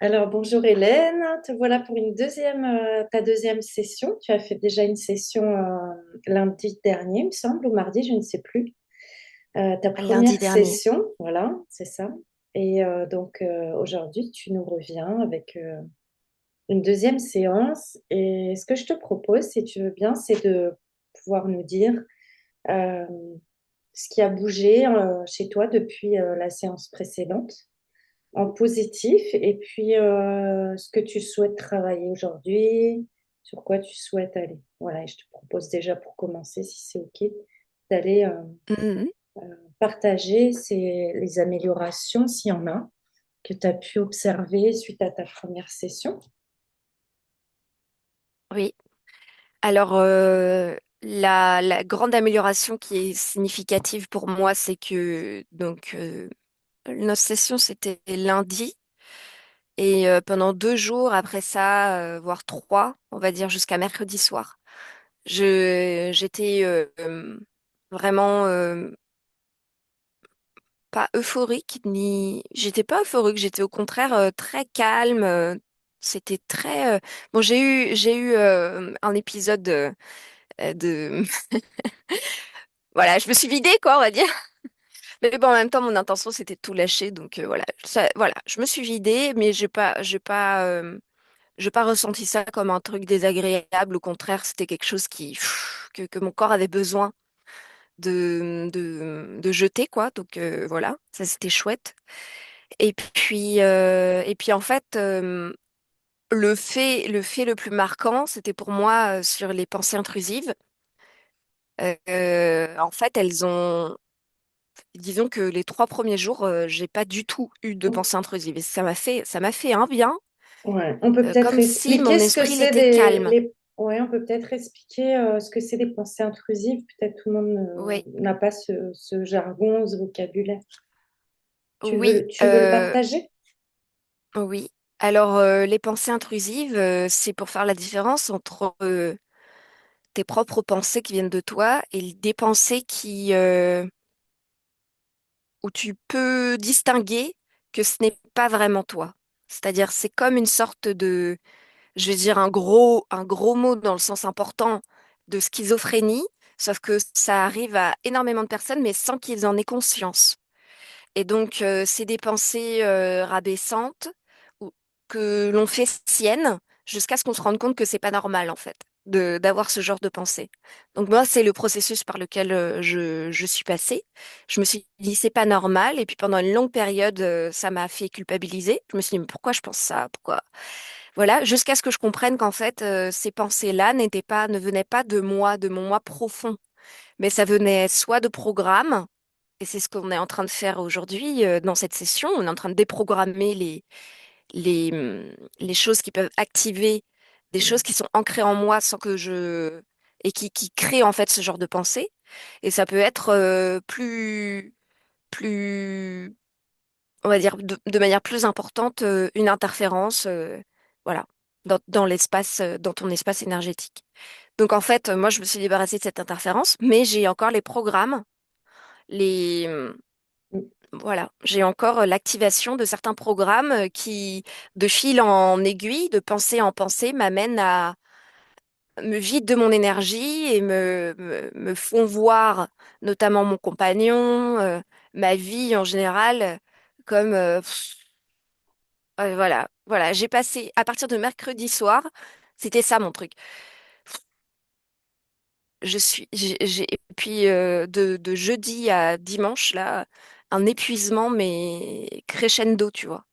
Alors, bonjour Hélène, te voilà pour ta deuxième session. Tu as fait déjà une session lundi dernier, il me semble, ou mardi, je ne sais plus. Ta Lundi première dernier. session, voilà, c'est ça. Et aujourd'hui, tu nous reviens avec une deuxième séance. Et ce que je te propose, si tu veux bien, c'est de pouvoir nous dire euh, ce qui a bougé chez toi depuis la séance précédente en positif et puis ce que tu souhaites travailler aujourd'hui, sur quoi tu souhaites aller. Voilà, et je te propose déjà pour commencer, si c'est OK, d'aller Mhm. partager les améliorations, s'il y en a, que tu as pu observer suite à ta première session. Oui. Alors, la grande amélioration qui est significative pour moi, c'est que notre session, c'était lundi. Et pendant 2 jours après ça, voire trois, on va dire jusqu'à mercredi soir, j'étais vraiment pas euphorique, ni j'étais pas euphorique, j'étais au contraire très calme. C'était très bon. J'ai eu un épisode de voilà, je me suis vidée quoi, on va dire. Mais bon, en même temps, mon intention c'était de tout lâcher, donc voilà, je me suis vidée, mais j'ai pas ressenti ça comme un truc désagréable. Au contraire, c'était quelque chose que mon corps avait besoin de jeter quoi. Donc voilà, ça c'était chouette. Et puis en fait, le fait le plus marquant, c'était pour moi sur les pensées intrusives. En fait, disons que les 3 premiers jours, j'ai pas du tout eu de pensées intrusives. Et ça m'a fait un bien, Ouais. On peut peut-être comme si expliquer mon ce que esprit il c'est était calme. Ouais, on peut peut-être expliquer ce que c'est des pensées intrusives. Peut-être tout le monde Oui, n'a pas ce jargon, ce vocabulaire. oui, Tu veux le partager? oui. Alors, les pensées intrusives, c'est pour faire la différence entre tes propres pensées qui viennent de toi et des pensées où tu peux distinguer que ce n'est pas vraiment toi. C'est-à-dire, c'est comme une sorte de, je vais dire un gros mot dans le sens important de schizophrénie, sauf que ça arrive à énormément de personnes, mais sans qu'ils en aient conscience. Et donc, c'est des pensées rabaissantes que l'on fait siennes jusqu'à ce qu'on se rende compte que c'est pas normal, en fait, d'avoir ce genre de pensée. Donc, moi, c'est le processus par lequel je suis passée. Je me suis dit, c'est pas normal. Et puis, pendant une longue période, ça m'a fait culpabiliser. Je me suis dit, mais pourquoi je pense ça? Pourquoi? Voilà, jusqu'à ce que je comprenne qu'en fait, ces pensées-là ne venaient pas de moi, de mon moi profond, mais ça venait soit de programmes, et c'est ce qu'on est en train de faire aujourd'hui dans cette session. On est en train de déprogrammer les choses qui peuvent activer des choses qui sont ancrées en moi sans que je... et qui créent en fait ce genre de pensée. Et ça peut être plus, on va dire, de manière plus importante, une interférence, voilà, dans l'espace, dans ton espace énergétique. Donc en fait, moi, je me suis débarrassée de cette interférence, mais j'ai encore les programmes, les voilà, j'ai encore l'activation de certains programmes qui, de fil en aiguille, de pensée en pensée, m'amènent à me vide de mon énergie et me font voir, notamment mon compagnon, ma vie en général, comme voilà, voilà. J'ai passé à partir de mercredi soir, c'était ça mon truc. Et puis de jeudi à dimanche là, un épuisement mais crescendo, tu vois.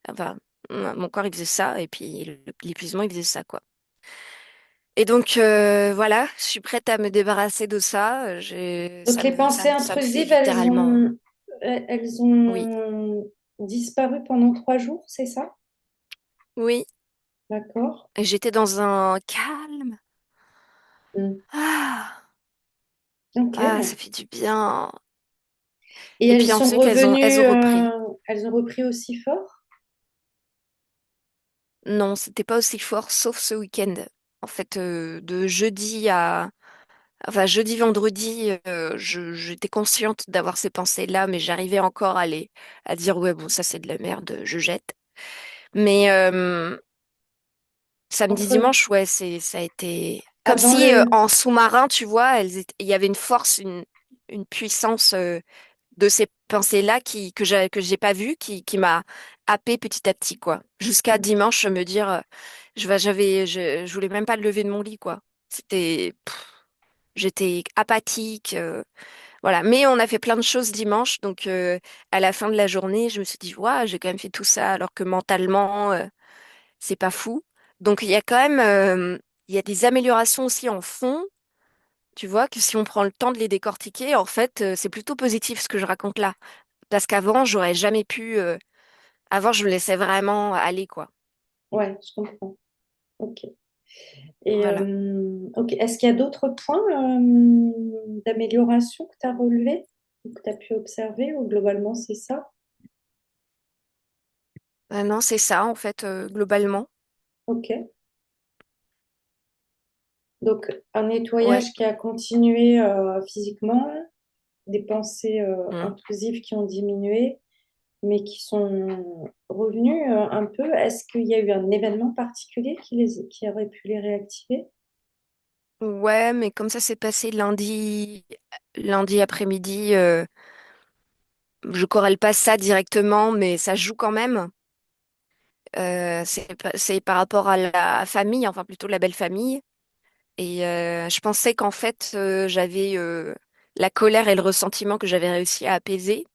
Enfin, mon corps il faisait ça et puis l'épuisement il faisait ça quoi. Et donc voilà, je suis prête à me débarrasser de ça. Donc les pensées Ça me fait intrusives, littéralement, elles oui, ont disparu pendant 3 jours, c'est ça? oui. D'accord. Et j'étais dans un calme. Mm. Ah, Ok. ça fait du bien. Et Et puis ensuite elles ont repris. elles ont repris aussi fort? Non, c'était pas aussi fort, sauf ce week-end. En fait, de jeudi à, enfin jeudi vendredi, j'étais consciente d'avoir ces pensées-là, mais j'arrivais encore à dire ouais bon ça c'est de la merde, je jette. Mais samedi, Entre dimanche, ouais, ça a été comme avant si le... en sous-marin, tu vois, il y avait une force, une puissance de ces pensées-là que j'ai pas vues, qui m'a happé petit à petit, quoi. Jusqu'à dimanche, me dire, je voulais même pas le lever de mon lit, quoi. J'étais apathique, voilà. Mais on a fait plein de choses dimanche, donc à la fin de la journée, je me suis dit, waouh, j'ai quand même fait tout ça, alors que mentalement, c'est pas fou. Donc il y a quand même, il y a des améliorations aussi en fond. Tu vois que si on prend le temps de les décortiquer, en fait, c'est plutôt positif ce que je raconte là. Parce qu'avant, j'aurais jamais pu. Avant, je me laissais vraiment aller, quoi. Ouais, je comprends. Ok. Et Voilà. ok, est-ce qu'il y a d'autres points d'amélioration que tu as relevés ou que tu as pu observer ou globalement c'est ça? Non, c'est ça, en fait, globalement. Ok. Donc un Ouais. nettoyage qui a continué physiquement, des pensées Mm. intrusives qui ont diminué, mais qui sont revenues un peu. Est-ce qu'il y a eu un événement particulier qui aurait pu les réactiver? Ouais, mais comme ça s'est passé lundi après-midi, je corrèle pas ça directement, mais ça joue quand même. C'est par rapport à la famille, enfin plutôt la belle famille. Et je pensais qu'en fait, j'avais la colère et le ressentiment que j'avais réussi à apaiser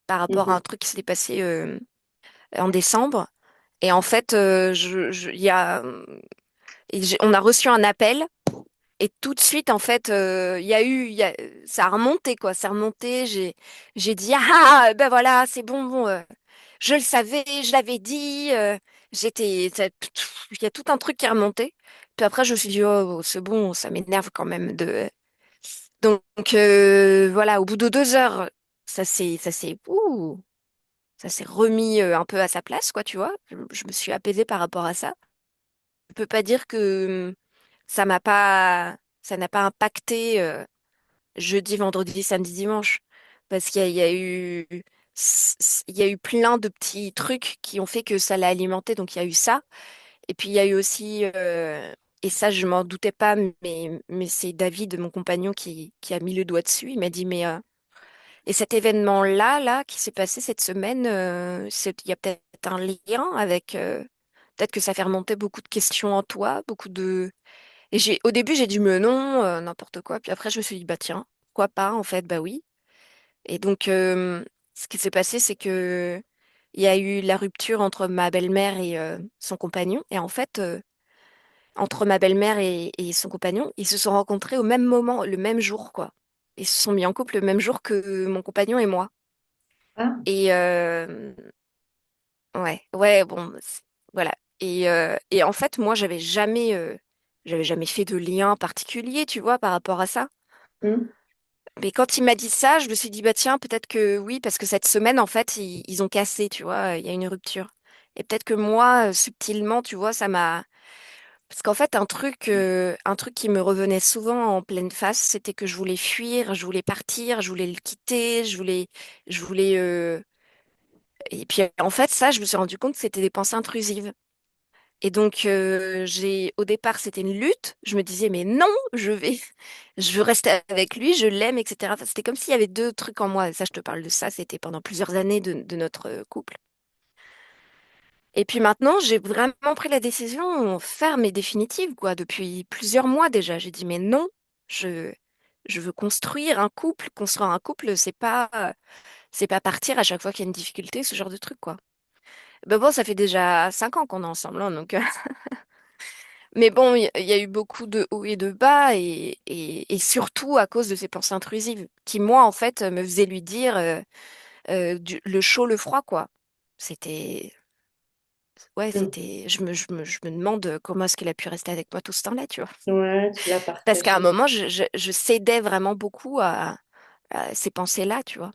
par rapport à un Mhm. truc qui s'était passé en décembre. Et en fait, il y a, on a reçu un appel et tout de suite, en fait, ça a remonté, quoi. Ça a remonté. J'ai dit, ah, ben voilà, c'est bon, bon, je le savais, je l'avais dit. Il y a tout un truc qui est remonté. Puis après, je me suis dit, oh, c'est bon, ça m'énerve quand même de. Donc, voilà, au bout de 2 heures, ça s'est remis un peu à sa place, quoi, tu vois. Je me suis apaisée par rapport à ça. Je peux pas dire que ça n'a pas impacté jeudi, vendredi, samedi, dimanche, parce il y a eu plein de petits trucs qui ont fait que ça l'a alimenté. Donc il y a eu ça, et puis il y a eu aussi, et ça je m'en doutais pas, mais c'est David, mon compagnon, qui a mis le doigt dessus. Il m'a dit, mais et cet événement-là, là, qui s'est passé cette semaine, il y a peut-être un lien avec, peut-être que ça fait remonter beaucoup de questions en toi, beaucoup de et au début, j'ai dit, mais non, n'importe quoi. Puis après, je me suis dit, bah tiens, pourquoi pas, en fait, bah oui. Et donc, ce qui s'est passé, c'est que il y a eu la rupture entre ma belle-mère et son compagnon. Et en fait, entre ma belle-mère et son compagnon, ils se sont rencontrés au même moment, le même jour, quoi. Ils se sont mis en couple le même jour que mon compagnon et moi. Ah, Et ouais, ouais, bon, voilà. Et en fait, moi, j'avais jamais fait de lien particulier, tu vois, par rapport à ça. hmm, Mais quand il m'a dit ça, je me suis dit, bah tiens, peut-être que oui, parce que cette semaine, en fait, ils ont cassé, tu vois, il y a une rupture. Et peut-être que moi, subtilement, tu vois, ça m'a. Parce qu'en fait, un truc qui me revenait souvent en pleine face, c'était que je voulais fuir, je voulais partir, je voulais le quitter, je voulais. Et puis, en fait, ça, je me suis rendu compte que c'était des pensées intrusives. Et donc, au départ, c'était une lutte. Je me disais, mais non, je veux rester avec lui, je l'aime, etc. Enfin, c'était comme s'il y avait deux trucs en moi. Et ça, je te parle de ça, c'était pendant plusieurs années de notre couple. Et puis maintenant, j'ai vraiment pris la décision ferme et définitive, quoi, depuis plusieurs mois déjà. J'ai dit, mais non, je, je veux construire un couple. Construire un couple, c'est pas partir à chaque fois qu'il y a une difficulté, ce genre de truc, quoi. Ben bon, ça fait déjà 5 ans qu'on est ensemble, hein, donc. Mais bon, il y a eu beaucoup de hauts et de bas, et surtout à cause de ces pensées intrusives, qui, moi, en fait, me faisaient lui dire le chaud, le froid, quoi. C'était. Ouais, hmm. c'était. Je me demande comment est-ce qu'il a pu rester avec moi tout ce temps-là, tu vois. Ouais, tu l'as Parce qu'à un partagé. moment, je cédais vraiment beaucoup à ces pensées-là, tu vois.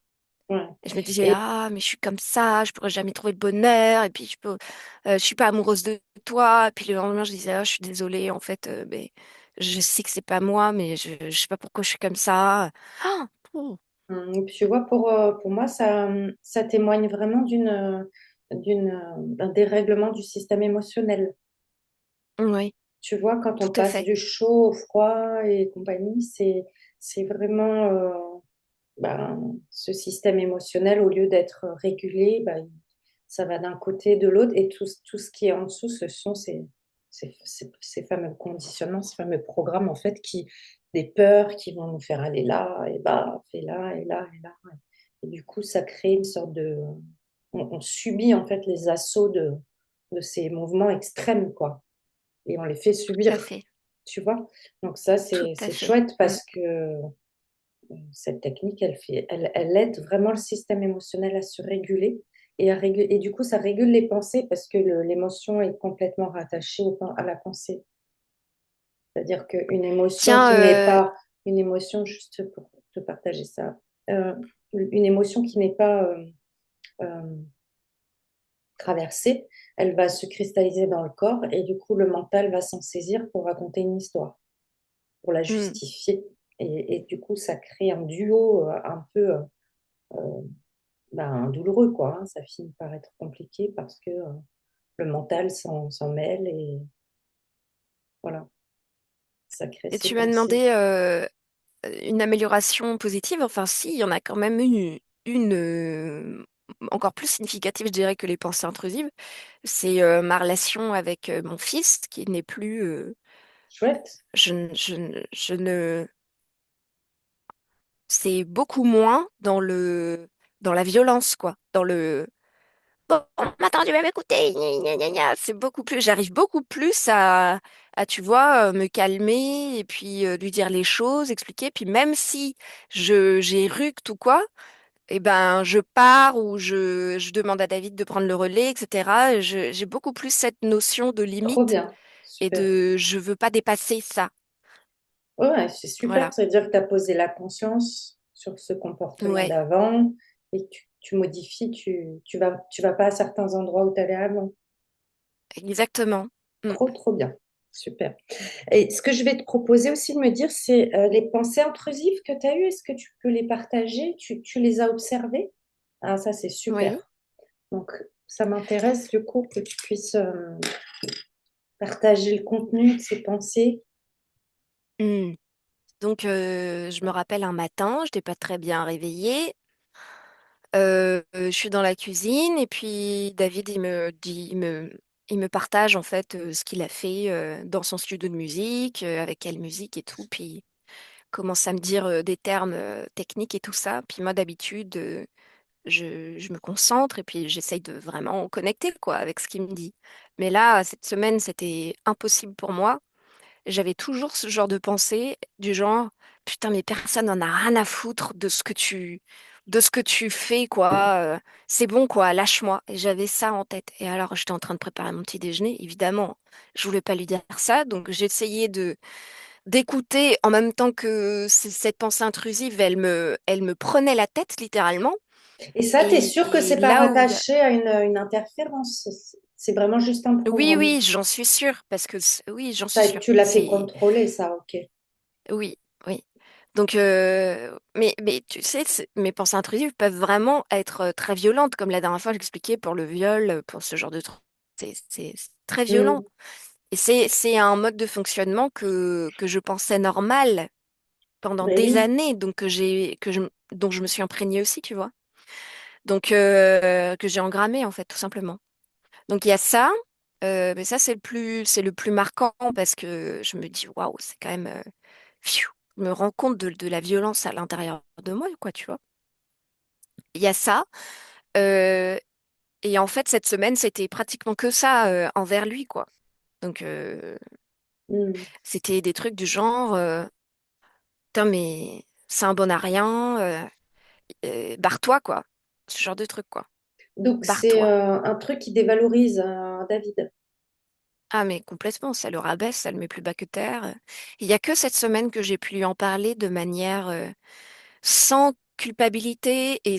Ouais. Et je me disais, Et ah, mais je suis comme ça, je pourrais jamais trouver le bonheur, et puis je suis pas amoureuse de toi. Et puis le lendemain, je disais, ah, je suis désolée, en fait, mais je sais que c'est pas moi, mais je sais pas pourquoi je suis comme ça. Ah, ouh. puis, tu vois, pour moi, ça témoigne vraiment d'un dérèglement du système émotionnel. Oui, Tu vois, quand on tout à passe fait. du chaud au froid et compagnie, c'est vraiment ce système émotionnel, au lieu d'être régulé, ça va d'un côté, de l'autre, et tout ce qui est en dessous, ce sont ces fameux conditionnements, ces fameux programmes, en fait, des peurs qui vont nous faire aller là, et bah, fais là, et là, et là. Et du coup, ça crée une sorte de... on subit, en fait, les assauts de ces mouvements extrêmes, quoi. Et on les fait Tout à subir, fait. tu vois. Donc ça, Tout à c'est fait. chouette Mm. parce que cette technique, elle aide vraiment le système émotionnel à se réguler et du coup, ça régule les pensées parce que l'émotion est complètement rattachée à la pensée. C'est-à-dire qu'une émotion Tiens, qui n'est pas une émotion, juste pour te partager ça, euh, une émotion qui n'est pas euh, traversée, elle va se cristalliser dans le corps et du coup, le mental va s'en saisir pour raconter une histoire, pour la mm. justifier. Et du coup, ça crée un duo un peu douloureux, quoi, hein. Ça finit par être compliqué parce que le mental s'en mêle et voilà, ça crée Et ces tu m'as pensées. demandé une amélioration positive. Enfin, si, il y en a quand même une encore plus significative, je dirais, que les pensées intrusives. C'est ma relation avec mon fils qui n'est plus. Chouette. Je ne. C'est beaucoup moins dans la violence, quoi. Dans le bon, maintenant tu vas m'écouter. Gna, gna, gna, gna. C'est beaucoup plus. J'arrive beaucoup plus à, tu vois, me calmer et puis lui dire les choses, expliquer. Puis même si j'ai ructe ou quoi, eh ben, je pars ou je demande à David de prendre le relais, etc. J'ai beaucoup plus cette notion de Trop limite bien. et Super. de je veux pas dépasser ça. Ouais, ouais, c'est super. Voilà. Ça veut dire que tu as posé la conscience sur ce comportement Ouais, d'avant et que tu modifies, tu vas pas à certains endroits où tu allais avant. exactement. Mm. Trop, trop bien. Super. Et ce que je vais te proposer aussi de me dire, c'est les pensées intrusives que tu as eues, est-ce que tu peux les partager? Tu les as observées? Ah, ça, c'est Oui. super. Donc, ça m'intéresse du coup que tu puisses partager le contenu de ces pensées. Mm. Donc, je me rappelle un matin, je n'étais pas très bien réveillée. Je suis dans la cuisine et puis David, il me dit, il me partage en fait ce qu'il a fait dans son studio de musique, avec quelle musique et tout. Puis il commence à me dire des termes techniques et tout ça. Puis moi, d'habitude, je me concentre et puis j'essaye de vraiment connecter quoi avec ce qu'il me dit. Mais là, cette semaine, c'était impossible pour moi. J'avais toujours ce genre de pensée du genre, putain, mais personne n'en a rien à foutre de ce que tu fais, quoi. C'est bon, quoi, lâche-moi. Et j'avais ça en tête. Et alors, j'étais en train de préparer mon petit déjeuner, évidemment. Je voulais pas lui dire ça, donc j'essayais d'écouter en même temps que cette pensée intrusive, elle me prenait la tête, littéralement. Et ça, tu es sûr que Et c'est pas là où il y a... rattaché à une interférence? C'est vraiment juste un Oui, programme. oui, j'en suis sûre, parce que oui, j'en suis Ça, sûre. tu l'as fait C'est contrôler, ça, ok. Oui, oui. Donc, mais tu sais, mes pensées intrusives peuvent vraiment être très violentes, comme la dernière fois, j'expliquais pour le viol, pour ce genre de truc. C'est très violent. Hmm. Et c'est un mode de fonctionnement que je pensais normal pendant Ben des oui. années, donc dont je me suis imprégnée aussi, tu vois. Donc, que j'ai engrammé, en fait, tout simplement. Donc, il y a ça. Mais ça, c'est le plus marquant parce que je me dis, waouh, c'est quand même. Pfiou, je me rends compte de la violence à l'intérieur de moi, quoi, tu vois. Il y a ça. euh, et en fait, cette semaine, c'était pratiquement que ça envers lui, quoi. Donc, Hmm. c'était des trucs du genre, putain, mais c'est un bon à rien, barre-toi, quoi. Ce genre de truc, quoi. Donc, c'est Barre-toi. un truc qui dévalorise David. Ah, mais complètement, ça le rabaisse, ça le met plus bas que terre. Il y a que cette semaine que j'ai pu lui en parler de manière sans culpabilité et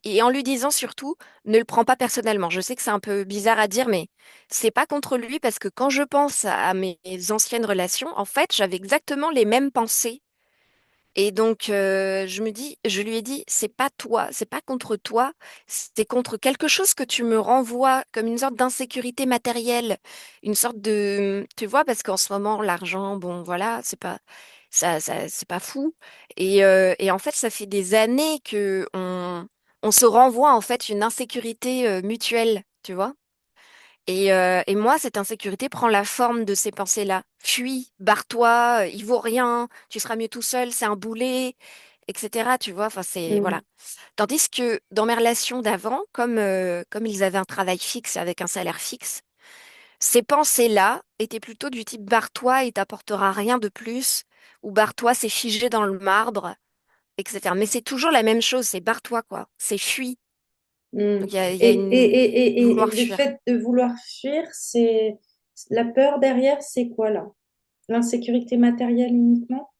et en lui disant surtout, ne le prends pas personnellement. Je sais que c'est un peu bizarre à dire, mais c'est pas contre lui parce que quand je pense à mes anciennes relations, en fait, j'avais exactement les mêmes pensées Et donc, je lui ai dit, c'est pas toi, c'est pas contre toi, c'est contre quelque chose que tu me renvoies comme une sorte d'insécurité matérielle, une sorte de, tu vois, parce qu'en ce moment, l'argent, bon, voilà, c'est pas, c'est pas fou. Et en fait, ça fait des années que on se renvoie en fait une insécurité mutuelle, tu vois. Et moi, cette insécurité prend la forme de ces pensées-là. Fuis, barre-toi, il vaut rien, tu seras mieux tout seul, c'est un boulet, etc. Tu vois, enfin, c'est, voilà. Mm. Tandis que dans mes relations d'avant, comme ils avaient un travail fixe avec un salaire fixe, ces pensées-là étaient plutôt du type barre-toi, il t'apportera rien de plus, ou barre-toi, c'est figé dans le marbre, etc. Mais c'est toujours la même chose, c'est barre-toi, quoi. C'est fuis. Mm. Donc il y a Et, et, une et vouloir le fuir. fait de vouloir fuir, c'est la peur derrière, c'est quoi là? L'insécurité matérielle uniquement?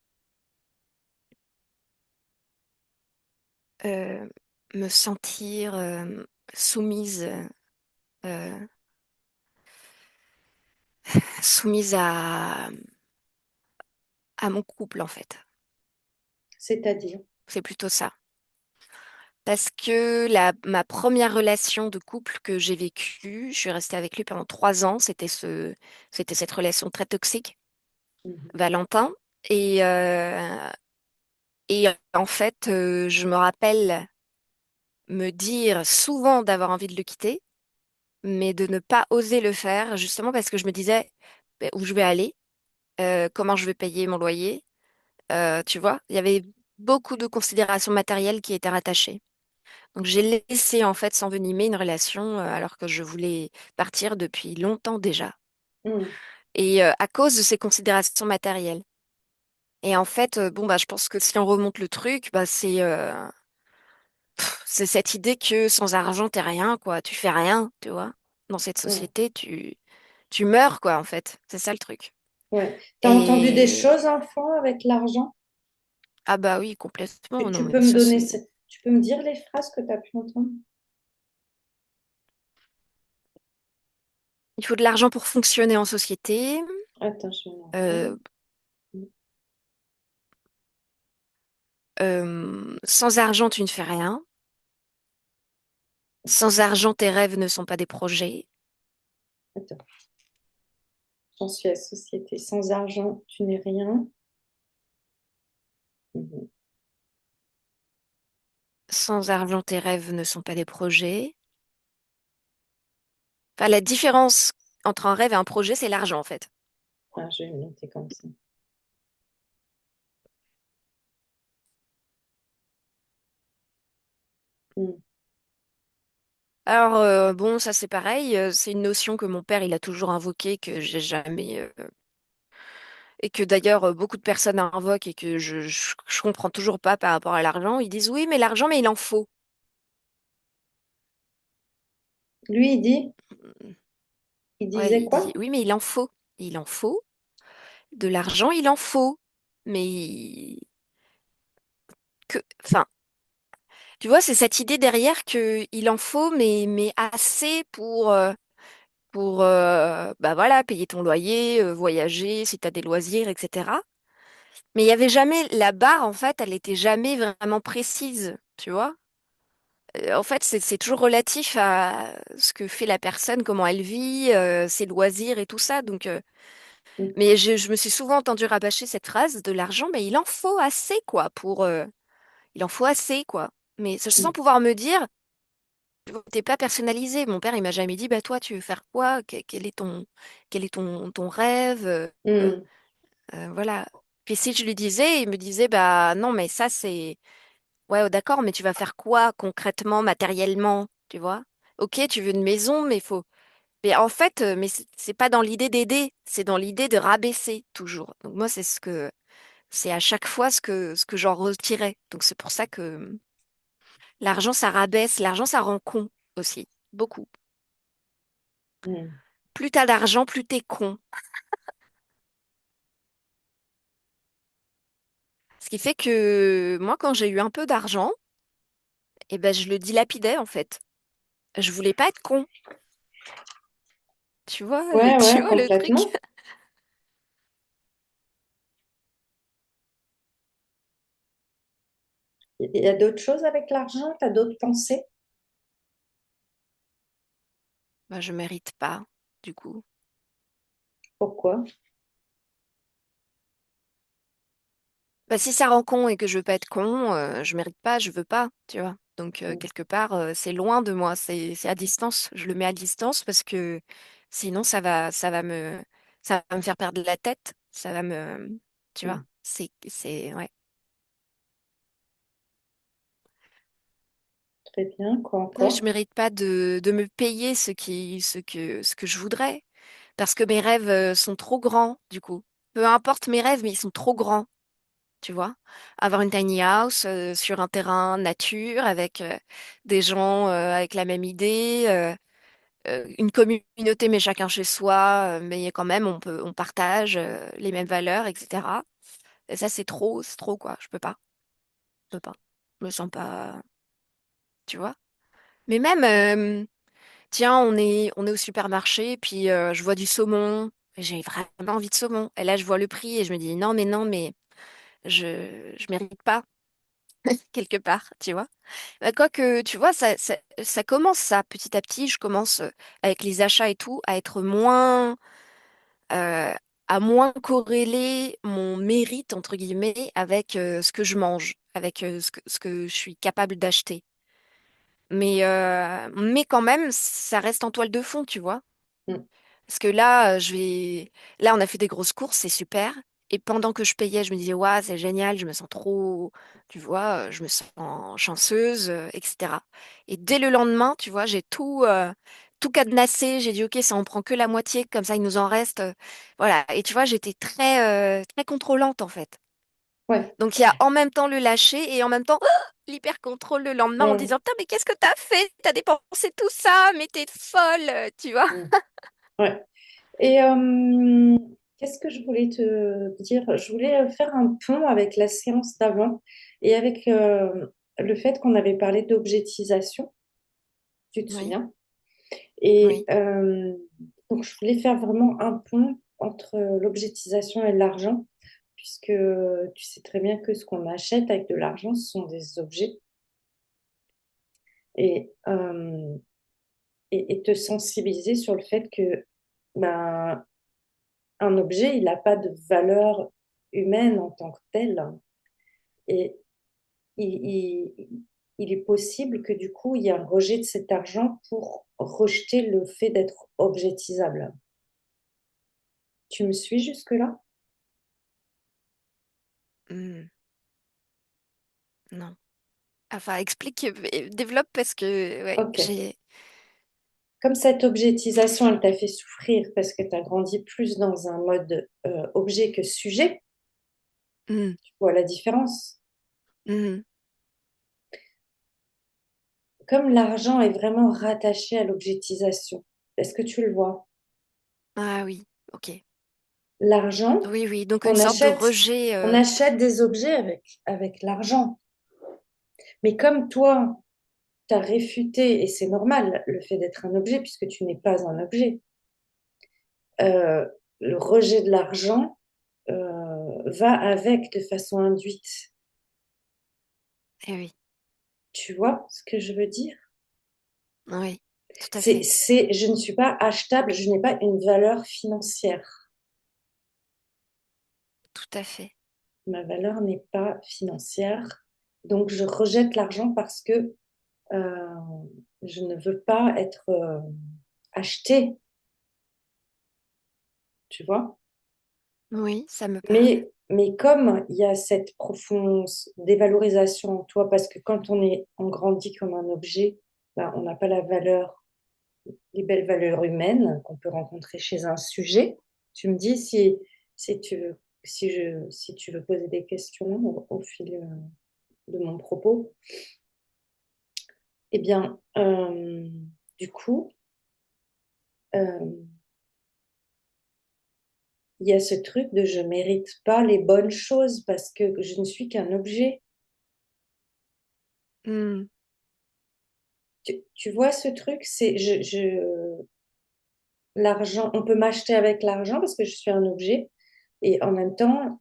euh, Me sentir soumise, euh, soumise à mon couple, en fait. C'est-à-dire? C'est plutôt ça. Parce que ma première relation de couple que j'ai vécue, je suis restée avec lui pendant 3 ans. C'était cette relation très toxique, Mhm. Valentin. Et, euh, et en fait, je me rappelle me dire souvent d'avoir envie de le quitter, mais de ne pas oser le faire, justement parce que je me disais ben, où je vais aller, comment je vais payer mon loyer. Tu vois, il y avait beaucoup de considérations matérielles qui étaient rattachées. Donc j'ai laissé en fait s'envenimer une relation alors que je voulais partir depuis longtemps déjà. Mm. Et à cause de ces considérations matérielles. Et en fait, bon bah je pense que si on remonte le truc, bah c'est cette idée que sans argent t'es rien quoi, tu fais rien, tu vois. Dans cette Mm. société, tu meurs quoi en fait. C'est ça le truc. Ouais. T'as entendu des Et choses, enfant, avec l'argent? ah bah oui, complètement. Non Tu mais peux me ça donner, c'est. tu peux me dire les phrases que tu as pu entendre? Il faut de l'argent pour fonctionner en société. Attends, je vais l'entendre. Euh, Sans argent, tu ne fais rien. Sans argent, tes rêves ne sont pas des projets. Attends, j'en suis à société. Sans argent, tu n'es rien. Mhm. Sans argent, tes rêves ne sont pas des projets. Enfin, la différence entre un rêve et un projet, c'est l'argent, en fait. Ah, je vais le noter comme ça. Mm. Alors, bon, ça c'est pareil. C'est une notion que mon père, il a toujours invoquée, que j'ai jamais. Et que d'ailleurs, beaucoup de personnes invoquent et que je comprends toujours pas par rapport à l'argent. Ils disent oui, mais l'argent, mais il en faut. Lui, il Ouais, disait il dit quoi? oui, mais il en faut. Il en faut. De l'argent, il en faut. Mais enfin, tu vois, c'est cette idée derrière que il en faut, mais assez pour bah voilà, payer ton loyer, voyager, si tu as des loisirs, etc. Mais il y avait jamais, la barre, en fait, elle était jamais vraiment précise, tu vois. En fait, c'est toujours relatif à ce que fait la personne, comment elle vit, ses loisirs et tout ça. Donc, Mm. mais je me suis souvent entendu rabâcher cette phrase de l'argent, mais il en faut assez, quoi, il en faut assez, quoi. Mais sans Mm. pouvoir me dire, t'es pas personnalisé. Mon père, il m'a jamais dit, bah toi, tu veux faire quoi? Quel est ton rêve? Mm. Voilà. Puis si je lui disais, il me disait, bah non, mais ça c'est, ouais, oh, d'accord, mais tu vas faire quoi concrètement, matériellement, tu vois? Ok, tu veux une maison, mais faut. Mais en fait, mais c'est pas dans l'idée d'aider, c'est dans l'idée de rabaisser toujours. Donc moi, c'est à chaque fois ce que j'en retirais. Donc c'est pour ça que l'argent, ça rabaisse, l'argent, ça rend con aussi, beaucoup. Mm. Plus t'as d'argent, plus t'es con. Ce qui fait que moi, quand j'ai eu un peu d'argent, eh ben, je le dilapidais en fait. Je voulais pas être con. Ouais, Tu ouais, vois le truc? complètement. Il y a d'autres choses avec l'argent? Tu as d'autres pensées? Bah, je mérite pas, du coup. Pourquoi? Bah, si ça rend con et que je veux pas être con, je mérite pas, je veux pas, tu vois. Donc, Mm, quelque part, c'est loin de moi, c'est à distance. Je le mets à distance parce que sinon, ça va me faire perdre la tête. Tu vois, mm. ouais. Très bien. Quoi Ouais, je encore? mérite pas de me payer ce que je voudrais. Parce que mes rêves, sont trop grands, du coup. Peu importe mes rêves, mais ils sont trop grands. Tu vois, avoir une tiny house sur un terrain nature avec des gens avec la même idée, une communauté mais chacun chez soi, mais quand même on partage les mêmes valeurs, etc. Et ça c'est trop quoi. Je peux pas. Je me sens pas, tu vois. Mais même, tiens, on est au supermarché, puis je vois du saumon. Et j'ai vraiment envie de saumon. Et là je vois le prix et je me dis non mais je mérite pas quelque part, tu vois. Bah, quoique, tu vois, ça commence ça, petit à petit, je commence avec les achats et tout, à être euh, à moins corréler mon mérite, entre guillemets, avec ce que je mange, avec ce que je suis capable d'acheter. Mais quand même, ça reste en toile de fond, tu vois. Mm. Parce que là, là, on a fait des grosses courses, c'est super. Et pendant que je payais, je me disais, waouh, c'est génial, je me sens trop, tu vois, je me sens chanceuse, etc. Et dès le lendemain, tu vois, j'ai tout cadenassé. J'ai dit, OK, ça en prend que la moitié, comme ça, il nous en reste. Voilà. Et tu vois, j'étais très contrôlante, en fait. Ouais. Donc, il y a en même temps le lâcher et en même temps, l'hyper contrôle le lendemain en Mm, disant, putain, mais qu'est-ce que t'as fait? T'as dépensé tout ça, mais t'es folle, tu vois. mm. Ouais. Et qu'est-ce que je voulais te dire? Je voulais faire un pont avec la séance d'avant et avec le fait qu'on avait parlé d'objétisation, tu te Oui, souviens? Et oui. donc, je voulais faire vraiment un pont entre l'objétisation et l'argent, puisque tu sais très bien que ce qu'on achète avec de l'argent, ce sont des objets. Et, et te sensibiliser sur le fait que ben, un objet, il n'a pas de valeur humaine en tant que tel. Et il, il- il est possible que du coup, il y ait un rejet de cet argent pour rejeter le fait d'être objetisable. Tu me suis jusque-là? Hmm, non. Enfin, explique, développe parce que, ouais, Ok. Comme cette objetisation, elle t'a fait souffrir parce que tu as grandi plus dans un mode objet que sujet, Hmm, tu vois la différence. hmm. Comme l'argent est vraiment rattaché à l'objetisation, est-ce que tu le vois? Ah oui, ok. L'argent, Oui, oui, donc une on sorte de achète, rejet. on achète des objets avec l'argent. Mais comme toi, tu as réfuté, et c'est normal, le fait d'être un objet, puisque tu n'es pas un objet, euh, le rejet de l'argent va avec de façon induite. Eh oui, Tu vois ce que je veux dire? oui, tout à fait, Je ne suis pas achetable, je n'ai pas une valeur financière. tout à fait. Ma valeur n'est pas financière. Donc, je rejette l'argent parce que euh, je ne veux pas être achetée, tu vois. Oui, ça me parle. Mais comme il y a cette profonde dévalorisation en toi, parce que quand on grandit comme un objet, ben, on n'a pas la valeur, les belles valeurs humaines qu'on peut rencontrer chez un sujet. Tu me dis si tu veux, si tu veux poser des questions au fil de mon propos. Eh bien, du coup, euh, il y a ce truc de je mérite pas les bonnes choses parce que je ne suis qu'un objet. Hmm, Tu vois ce truc, c'est l'argent, on peut m'acheter avec l'argent parce que je suis un objet et en même temps,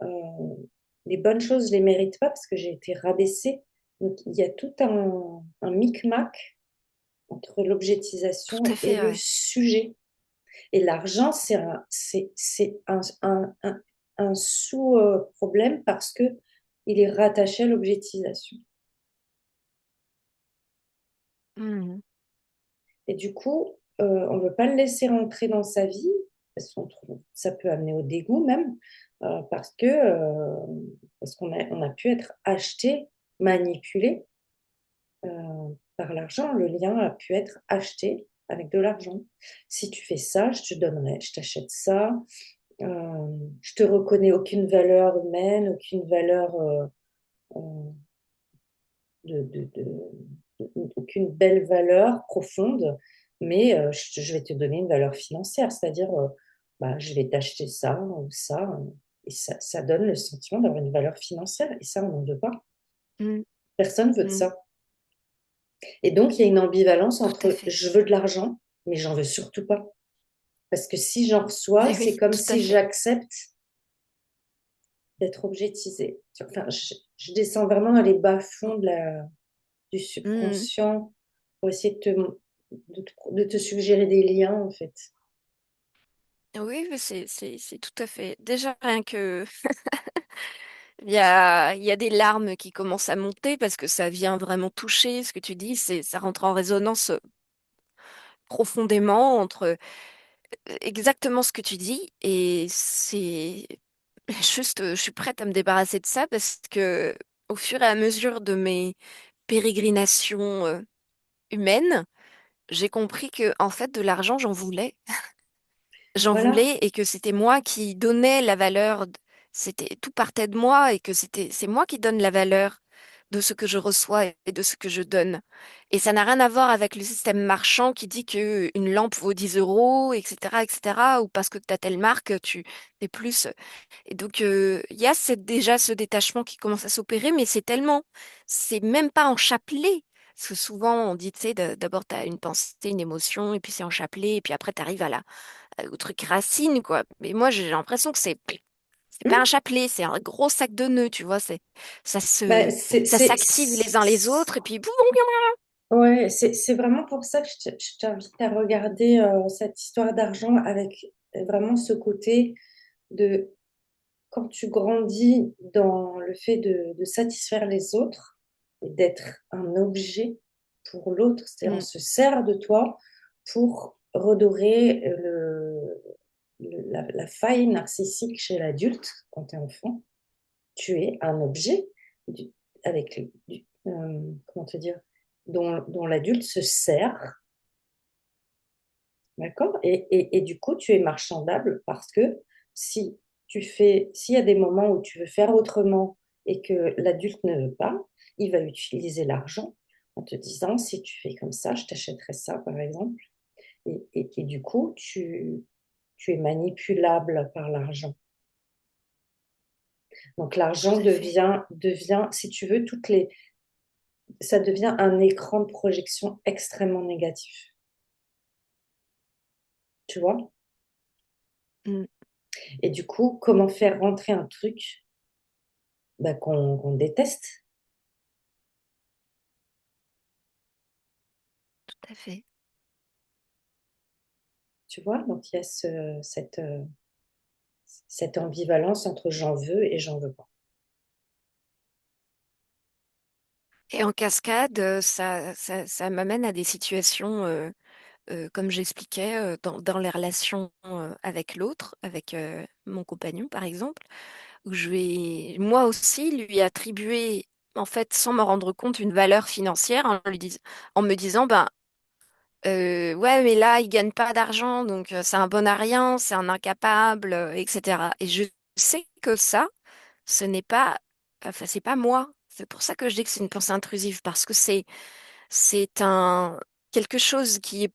les bonnes choses, je les mérite pas parce que j'ai été rabaissée. Donc, il y a tout un micmac entre Tout l'objectisation à et fait, le ouais. sujet. Et l'argent, c'est un sous-problème parce que il est rattaché à l'objectisation. Mhm. Et du coup, on ne veut pas le laisser rentrer dans sa vie, parce qu'on trouve, ça peut amener au dégoût même, parce on a pu être acheté, manipulé par l'argent. Le lien a pu être acheté avec de l'argent. Si tu fais ça, je te donnerai, je t'achète ça. Je te reconnais aucune valeur humaine, aucune valeur, euh, aucune belle valeur profonde, mais je vais te donner une valeur financière, c'est-à-dire, bah, je vais t'acheter ça ou ça, et ça donne le sentiment d'avoir une valeur financière, et ça, on n'en veut pas. Mhm. Personne veut de Mhm. ça. Et donc, il y a une ambivalence Tout à entre fait. je veux de l'argent, mais j'en veux surtout pas. Parce que si j'en reçois, Eh c'est oui, comme tout à si fait. j'accepte d'être objetisée. Enfin, je descends vraiment dans les bas-fonds du Mhm. subconscient pour essayer de te suggérer des liens, en fait. Oui, mais c'est tout à fait. Déjà, rien que il y a des larmes qui commencent à monter parce que ça vient vraiment toucher ce que tu dis. Ça rentre en résonance profondément entre exactement ce que tu dis et c'est juste, je suis prête à me débarrasser de ça parce que au fur et à mesure de mes pérégrinations humaines, j'ai compris que en fait de l'argent j'en voulais. J'en Voilà. voulais et que c'était moi qui donnais la valeur. C'était tout partait de moi et que c'est moi qui donne la valeur de ce que je reçois et de ce que je donne. Et ça n'a rien à voir avec le système marchand qui dit que une lampe vaut 10 euros, etc., etc., ou parce que tu as telle marque, tu es plus. Et donc, il y a déjà ce détachement qui commence à s'opérer, mais c'est même pas en chapelet. Parce que souvent, on dit, tu sais, d'abord, tu as une pensée, une émotion, et puis c'est en chapelet, et puis après, tu arrives au truc racine, quoi. Mais moi, j'ai l'impression que c'est pas un Hmm. chapelet, c'est un gros sac de nœuds, tu vois. Ça Bah, ça s'active les uns les autres, et puis boum, ouais, c'est vraiment pour ça que je t'invite à regarder cette histoire d'argent avec vraiment ce côté de quand tu grandis dans le fait de satisfaire les autres et d'être un objet pour l'autre, c'est-à-dire on boum. se sert de toi pour redorer la faille narcissique chez l'adulte quand tu es enfant. Tu es un objet du- avec comment te dire, dont l'adulte se sert, d'accord? Et du coup, tu es marchandable parce que si s'il y a des moments où tu veux faire autrement et que l'adulte ne veut pas, il va utiliser l'argent en te disant, si tu fais comme ça, je t'achèterai ça, par exemple. Et du coup, tu es manipulable par l'argent. Donc Tout l'argent à fait. devient, si tu veux, ça devient un écran de projection extrêmement négatif. Tu vois? Mm, Et du coup, comment faire rentrer un truc bah, qu'on déteste? tout à fait. Tu vois? Donc il y a cette ambivalence entre j'en veux et j'en veux pas. Et en cascade, ça m'amène à des situations, comme j'expliquais, dans les relations avec l'autre, avec mon compagnon par exemple, où je vais moi aussi lui attribuer, en fait, sans me rendre compte, une valeur financière en me disant, ben, ouais, mais là, il gagne pas d'argent, donc c'est un bon à rien, c'est un incapable, etc. Et je sais que ça, ce n'est pas, enfin, c'est pas moi. C'est pour ça que je dis que c'est une pensée intrusive, parce que c'est quelque chose qui est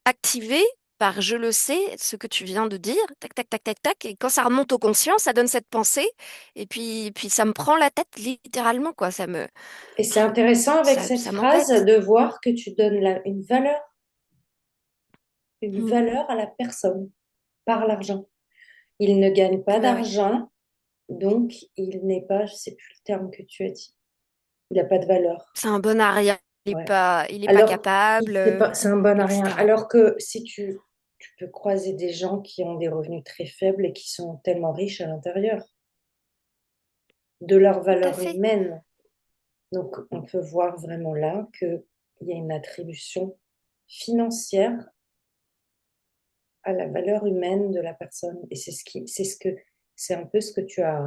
activé par je le sais, ce que tu viens de dire, tac, tac, tac, tac, tac, et quand ça remonte au conscient, ça donne cette pensée, et puis ça me prend la tête littéralement, quoi. Et c'est intéressant avec cette Ça phrase m'embête. de voir que tu donnes une Mm. valeur à la personne par l'argent. Il ne gagne pas Ouais, ouais. d'argent, donc il n'est pas, je sais plus le terme que tu as dit. Il n'a pas de valeur. C'est un bon arrière. Ouais. Il est pas Alors, capable, c'est un bon à rien. etc. Alors que si tu peux croiser des gens qui ont des revenus très faibles et qui sont tellement riches à l'intérieur de leur Tout à valeur fait. humaine. Donc, on peut voir vraiment là qu'il y a une attribution financière à la valeur humaine de la personne. Et c'est un peu ce que tu as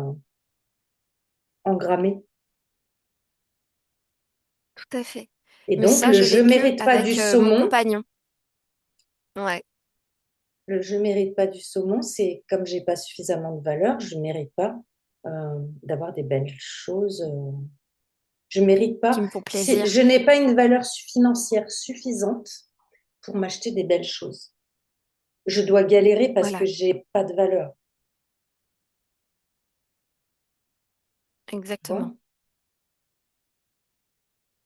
engrammé. Tout à fait. Et Mais donc, ça, le je je l'ai que mérite pas du avec mon saumon. compagnon. Ouais, Le je mérite pas du saumon, c'est comme j'ai pas suffisamment de valeur, je mérite pas d'avoir des belles choses. Je mérite qui pas. me font plaisir. Je n'ai pas une valeur financière suffisante pour m'acheter des belles choses. Je dois galérer parce que Voilà, j'ai pas de valeur. Tu vois, exactement.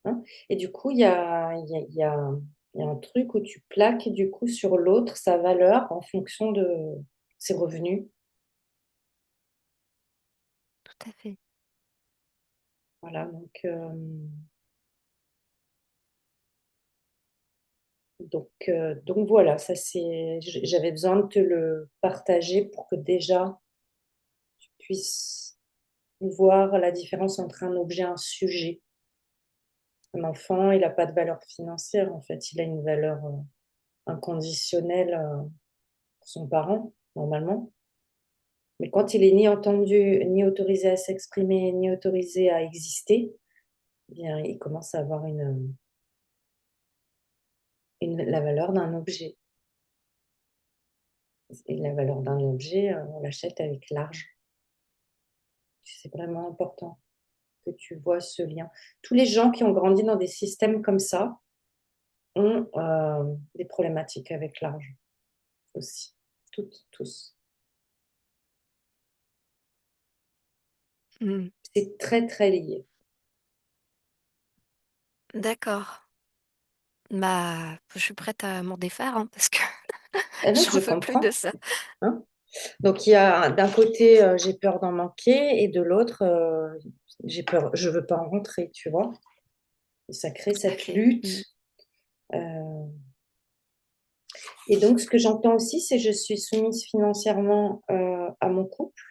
hein. Et du coup, il y a un truc où tu plaques du coup sur l'autre sa valeur en fonction de ses revenus. Tout à fait. Voilà, donc voilà, j'avais besoin de te le partager pour que déjà tu puisses voir la différence entre un objet et un sujet. Un enfant, il n'a pas de valeur financière, en fait, il a une valeur inconditionnelle pour son parent, normalement. Mais quand il est ni entendu, ni autorisé à s'exprimer, ni autorisé à exister, eh bien, il commence à avoir la valeur d'un objet. Et la valeur d'un objet, on l'achète avec l'argent. C'est vraiment important que tu vois ce lien. Tous les gens qui ont grandi dans des systèmes comme ça ont des problématiques avec l'argent aussi. Toutes, tous. Hmm. C'est très, très lié. D'accord. Bah, je suis prête à m'en défaire hein, parce que Ah non, je je veux plus de comprends. ça. Hein. Donc, il y a d'un côté, j'ai peur d'en manquer, et de l'autre, j'ai peur, je veux pas en rentrer, tu vois. Et ça crée Tout à cette fait. lutte. Hmm. euh, et donc, ce que j'entends aussi, c'est que je suis soumise financièrement à mon couple.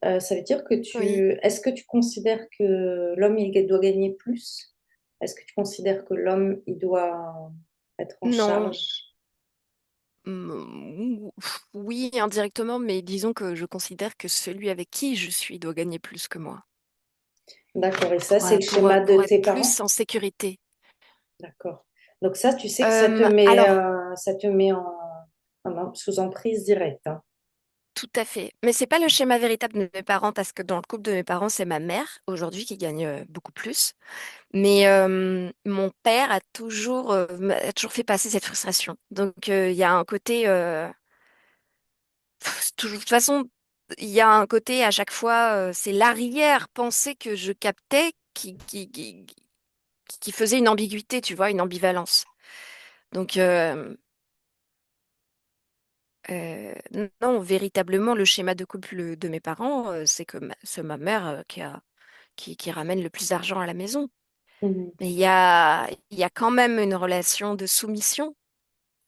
Ça veut dire que Oui. est-ce que tu considères que l'homme, il doit gagner plus? Est-ce que tu considères que l'homme, il doit être en Non. charge? Oui, indirectement, mais disons que je considère que celui avec qui je suis doit gagner plus que moi D'accord. Et ça, c'est le schéma de pour être tes parents? plus en sécurité. D'accord. Donc ça, tu sais que Alors, ça te met sous emprise directe, hein. tout à fait. Mais c'est pas le schéma véritable de mes parents parce que dans le couple de mes parents, c'est ma mère aujourd'hui qui gagne beaucoup plus. Mais mon père a toujours fait passer cette frustration. Donc il y a un côté, de toute façon, il y a un côté à chaque fois, c'est l'arrière-pensée que je captais qui faisait une ambiguïté, tu vois, une ambivalence. Donc non, véritablement, le schéma de couple de mes parents, c'est ma mère qui ramène le plus d'argent à la maison. Mhm. Mais il y a quand même une relation de soumission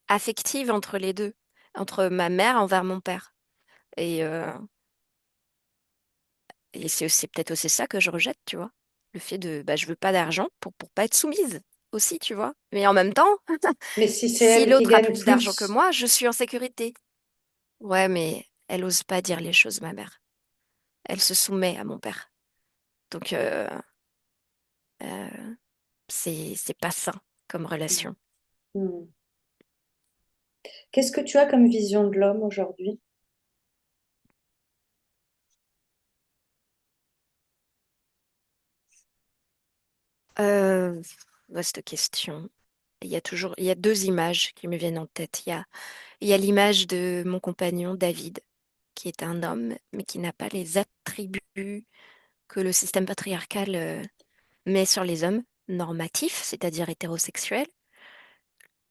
affective entre les deux, entre ma mère envers mon père. Et, euh, et c'est peut-être aussi ça que je rejette, tu vois. Le fait de, bah, je veux pas d'argent pour pas être soumise aussi, tu vois. Mais en même temps, Mais si c'est si elle qui l'autre a gagne plus d'argent que plus, moi, je suis en sécurité. Ouais, mais elle ose pas dire les choses, ma mère. Elle se soumet à mon père. Donc, euh, c'est pas sain comme relation. hmm. Qu'est-ce que tu as comme vision de l'homme aujourd'hui? Euh, Vaste question. Il y a deux images qui me viennent en tête. Il y a l'image de mon compagnon David, qui est un homme, mais qui n'a pas les attributs que le système patriarcal met sur les hommes, normatifs, c'est-à-dire hétérosexuels.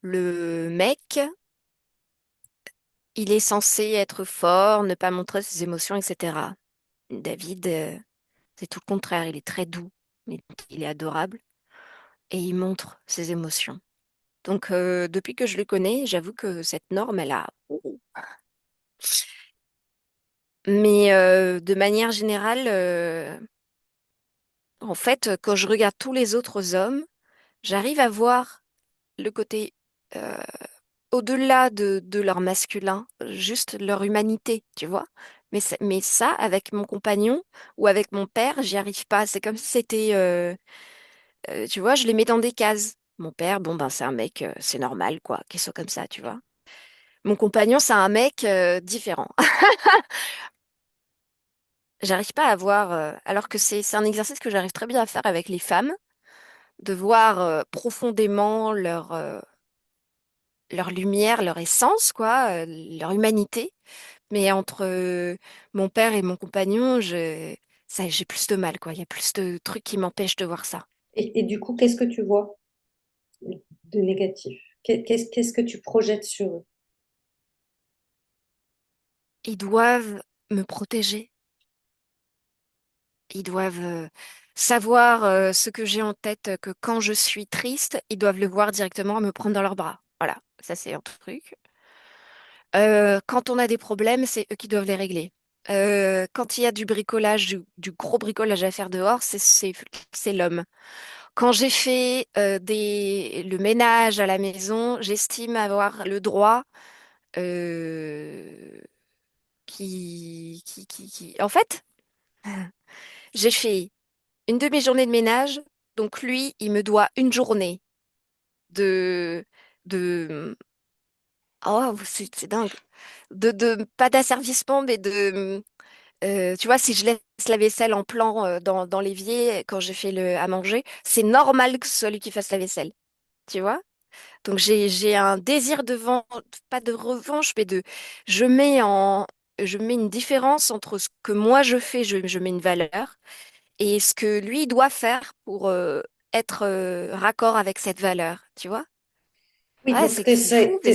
Le mec, il est censé être fort, ne pas montrer ses émotions, etc. David, c'est tout le contraire, il est très doux, il est adorable et il montre ses émotions. Donc, depuis que je le connais, j'avoue que cette norme, elle a... Mais de manière générale, en fait, quand je regarde tous les autres hommes, j'arrive à voir le côté euh, au-delà de leur masculin, juste leur humanité, tu vois. Mais ça, avec mon compagnon ou avec mon père, j'y arrive pas. C'est comme si c'était, tu vois, je les mets dans des cases. Mon père, bon, ben, c'est un mec, c'est normal, quoi, qu'il soit comme ça, tu vois. Mon compagnon, c'est un mec différent. J'arrive pas à voir, alors que c'est un exercice que j'arrive très bien à faire avec les femmes, de voir profondément leur lumière, leur essence, quoi, leur humanité. Mais entre mon père et mon compagnon, j'ai plus de mal, quoi. Il y a plus de trucs qui m'empêchent de voir ça. Et du coup, qu'est-ce que tu vois de négatif? Qu'est-ce que tu projettes sur eux? Ils doivent me protéger. Ils doivent savoir ce que j'ai en tête, que quand je suis triste, ils doivent le voir directement et me prendre dans leurs bras. Voilà, ça c'est un truc. Quand on a des problèmes, c'est eux qui doivent les régler. Quand il y a du bricolage, du gros bricolage à faire dehors, c'est l'homme. Quand j'ai fait le ménage à la maison, j'estime avoir le droit euh, En fait, j'ai fait une demi-journée de ménage, donc lui, il me doit une journée de... de... Oh, c'est dingue. Pas d'asservissement, mais tu vois, si je laisse la vaisselle en plan dans l'évier quand j'ai fait à manger, c'est normal que ce soit lui qui fasse la vaisselle. Tu vois? Donc j'ai un désir pas de revanche, mais je mets en, je mets une différence entre ce que moi je fais, je mets une valeur, et ce que lui doit faire pour être raccord avec cette valeur. Tu vois? Oui, Ouais, donc c'est fou, mais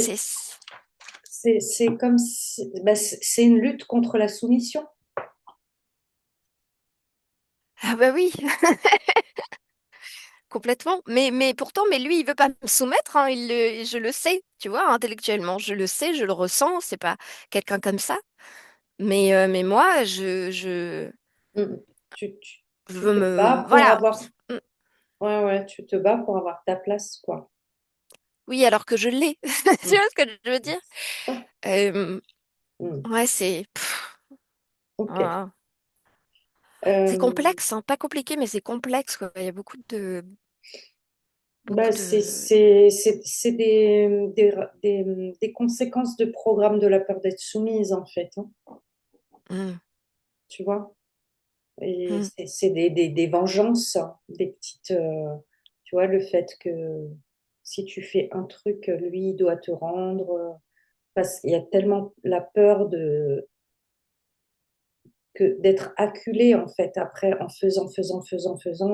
c'est comme si, bah, c'est une lutte contre la soumission. ah bah oui. Complètement. Mais pourtant, mais lui, il veut pas me soumettre, hein, je le sais, tu vois, intellectuellement. Je le sais, je le ressens. C'est pas quelqu'un comme ça. Mais moi, Mm. Tu, tu, je tu veux te bats pour voilà. avoir, Mm. ouais, ouais, tu te bats pour avoir ta place, quoi. Oui, alors que je l'ai. Tu Mm. vois ce que je veux dire? Ah, Euh, mm. ouais, Ok. ah. C'est Euh, complexe, hein. Pas compliqué, mais c'est complexe, quoi. Il y a bah, beaucoup de. c'est des conséquences de programme de la peur d'être soumise, en fait, hein, Mm, tu vois. Et mm. c'est des vengeances, hein, des petites, tu vois, le fait que si tu fais un truc, lui, il doit te rendre, parce qu'il y a tellement la peur d'être acculé, en fait, après, en faisant,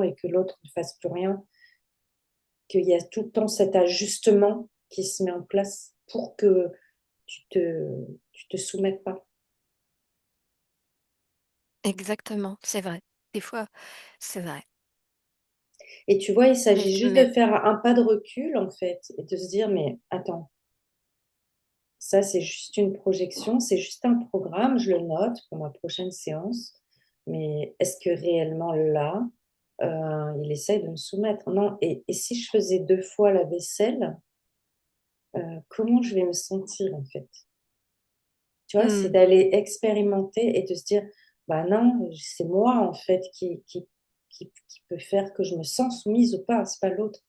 et que l'autre ne fasse plus rien, qu'il y a tout le temps cet ajustement qui se met en place pour que tu te soumettes pas. Exactement, c'est vrai. Des fois, c'est vrai. Et tu vois, il Mais, s'agit juste de mais faire un pas de recul, en fait, et de se dire, mais attends, ça, c'est juste une projection, c'est juste un programme, je le note pour ma prochaine séance, mais est-ce que réellement là, il essaye de me soumettre? Non, et si je faisais 2 fois la vaisselle, comment je vais me sentir en fait? Tu vois, c'est mm, d'aller expérimenter et de se dire, bah non, c'est moi en fait qui peut faire que je me sens soumise ou pas, c'est pas l'autre.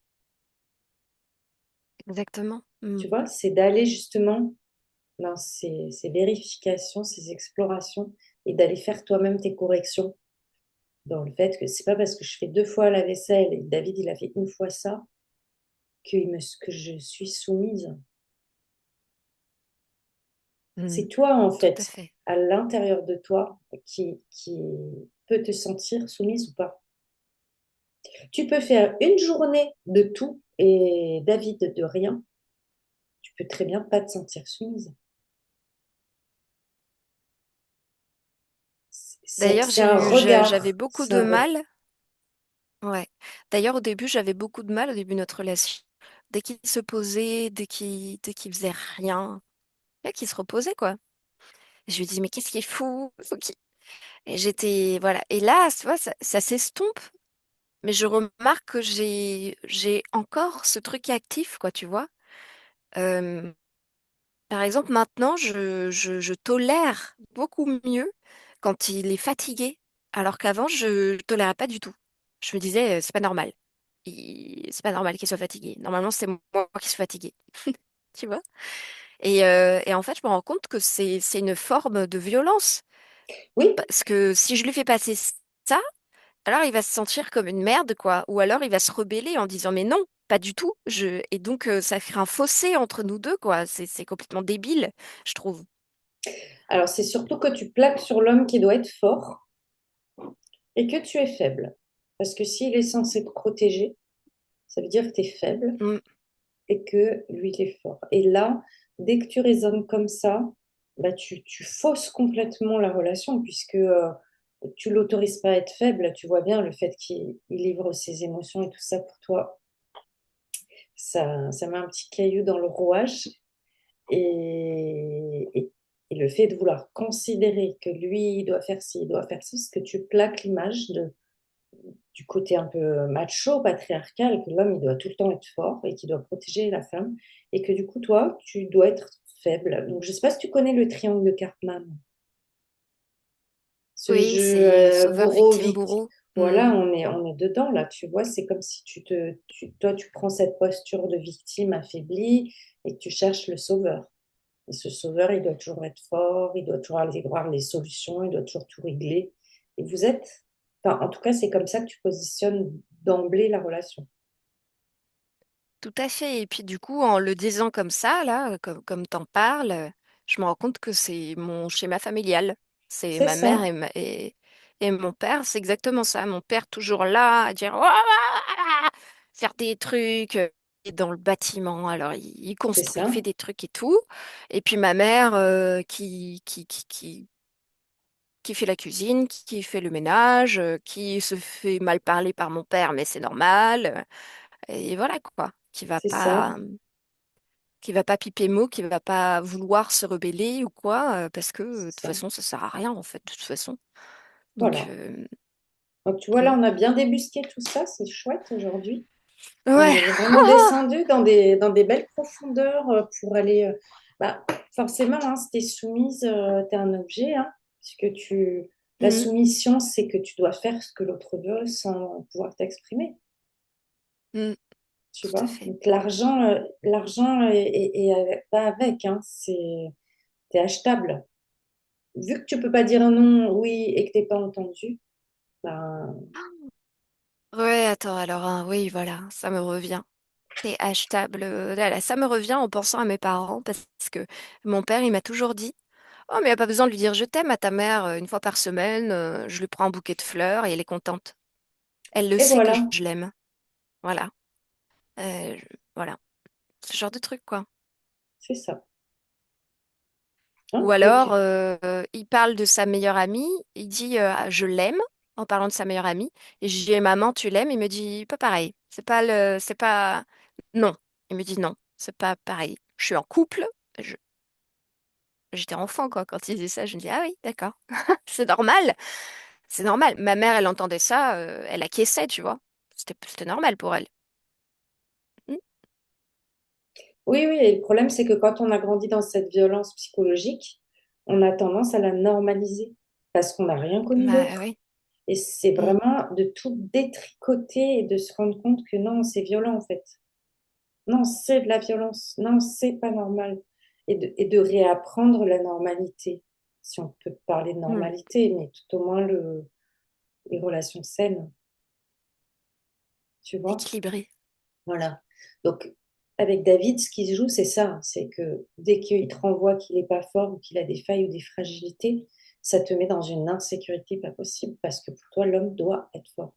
exactement. Mm, Tu vois, c'est d'aller justement dans ces vérifications, ces explorations et d'aller faire toi-même tes corrections dans le fait que c'est pas parce que je fais 2 fois la vaisselle et que David il a fait une fois ça que je suis soumise. mm. C'est toi en Tout à fait, fait. à l'intérieur de toi, qui peut te sentir soumise ou pas. Tu peux faire une journée de tout et David de rien. Tu peux très bien pas te sentir soumise. D'ailleurs, C'est un regard. j'avais beaucoup C'est de un mal. Ouais. D'ailleurs, au début, j'avais beaucoup de mal au début de notre relation. Dès qu'il se posait, dès qu'il faisait rien, dès qu'il se reposait, quoi. Je lui dis, mais qu'est-ce qu'il est fou? Et j'étais, voilà. Et là, tu vois, ça s'estompe, mais je remarque que j'ai encore ce truc actif, quoi, tu vois. Euh, Par exemple, maintenant, je tolère beaucoup mieux quand il est fatigué, alors qu'avant, je ne tolérais pas du tout. Je me disais, c'est pas normal. C'est pas normal qu'il soit fatigué. Normalement, c'est moi qui suis fatiguée, tu vois. Et en fait, je me rends compte que c'est une forme de violence. Oui. Parce que si je lui fais passer ça, alors il va se sentir comme une merde, quoi. Ou alors il va se rebeller en disant, mais non, pas du tout. Et donc, ça crée un fossé entre nous deux, quoi. C'est complètement débile, je trouve. Alors, c'est surtout que tu plaques sur l'homme qui doit être fort et que tu es faible. Parce que s'il est censé te protéger, ça veut dire que tu es faible Mm. et que lui, il est fort. Et là, dès que tu raisonnes comme ça, bah, tu fausses complètement la relation puisque tu l'autorises pas à être faible. Tu vois bien le fait qu'il livre ses émotions et tout ça pour toi, ça met un petit caillou dans le rouage. Et le fait de vouloir considérer que lui, il doit faire ci, il doit faire ça, parce que tu plaques l'image du côté un peu macho, patriarcal, que l'homme, il doit tout le temps être fort et qu'il doit protéger la femme, et que du coup, toi, tu dois être faible. Donc, je ne sais pas si tu connais le triangle de Cartman, ce Oui, jeu c'est sauveur, victime, bourreau-victime. bourreau. Mm. Voilà, on est dedans, là, tu vois, c'est comme si toi, tu prends cette posture de victime affaiblie et que tu cherches le sauveur. Et ce sauveur, il doit toujours être fort, il doit toujours aller voir les solutions, il doit toujours tout régler. Et vous êtes, enfin, en tout cas, c'est comme ça que tu positionnes d'emblée la relation. Tout à fait. Et puis du coup, en le disant comme ça, là, comme t'en parles, je me rends compte que c'est mon schéma familial. C'est C'est ma mère ça, et mon père, c'est exactement ça. Mon père toujours là à dire ouah, faire des trucs dans le bâtiment. Alors il c'est construit, il ça, fait des trucs et tout. Et puis ma mère qui fait la cuisine, qui fait le ménage, qui se fait mal parler par mon père, mais c'est normal. Et voilà quoi, c'est ça, qui va pas piper mot, qui va pas vouloir se rebeller ou quoi, parce que de c'est toute ça. façon, ça sert à rien en fait, de toute façon. Donc, Voilà. Donc, tu vois, là, mm. on a bien débusqué tout ça, c'est chouette aujourd'hui. On Ouais. est vraiment descendu dans des belles profondeurs pour aller. Bah, forcément, hein, si tu es soumise, tu es un objet, hein, puisque la Mm, soumission, c'est que tu dois faire ce que l'autre veut sans pouvoir t'exprimer. mm, Tu tout à vois. fait. Donc l'argent pas avec, hein, t'es achetable. Vu que tu peux pas dire non, oui, et que t'es pas entendu, ben, Ouais, attends, alors, hein, oui, voilà, ça me revient. C'est achetable. Voilà, ça me revient en pensant à mes parents parce que mon père, il m'a toujours dit, oh, mais il n'y a pas besoin de lui dire je t'aime à ta mère une fois par semaine, je lui prends un bouquet de fleurs et elle est contente. Elle le et sait que voilà, je l'aime. Voilà. Voilà. Ce genre de truc, quoi. c'est ça. Ou Hein. Donc, alors, il parle de sa meilleure amie, il dit je l'aime en parlant de sa meilleure amie. Et je dis maman, tu l'aimes? Il me dit pas pareil. C'est pas, non. Il me dit non, c'est pas pareil. Je suis en couple. Je- J'étais enfant quoi quand il disait ça. Je me dis ah oui, d'accord, c'est normal, c'est normal. Ma mère, elle entendait ça, elle acquiesçait, tu vois. C'était normal pour elle. Mm. oui, oui, et le problème, c'est que quand on a grandi dans cette violence psychologique, on a tendance à la normaliser parce qu'on n'a rien connu Bah d'autre. oui. Et c'est Mm, vraiment de tout détricoter et de se rendre compte que non, c'est violent en fait. Non, c'est de la violence. Non, c'est pas normal. Et de réapprendre la normalité, si on peut parler de mm. normalité, mais tout au moins les relations saines, tu vois. Équilibré. Voilà. Donc, avec David, ce qui se joue, c'est ça. C'est que dès qu'il te renvoie qu'il n'est pas fort ou qu'il a des failles ou des fragilités, ça te met dans une insécurité pas possible parce que pour toi, l'homme doit être fort.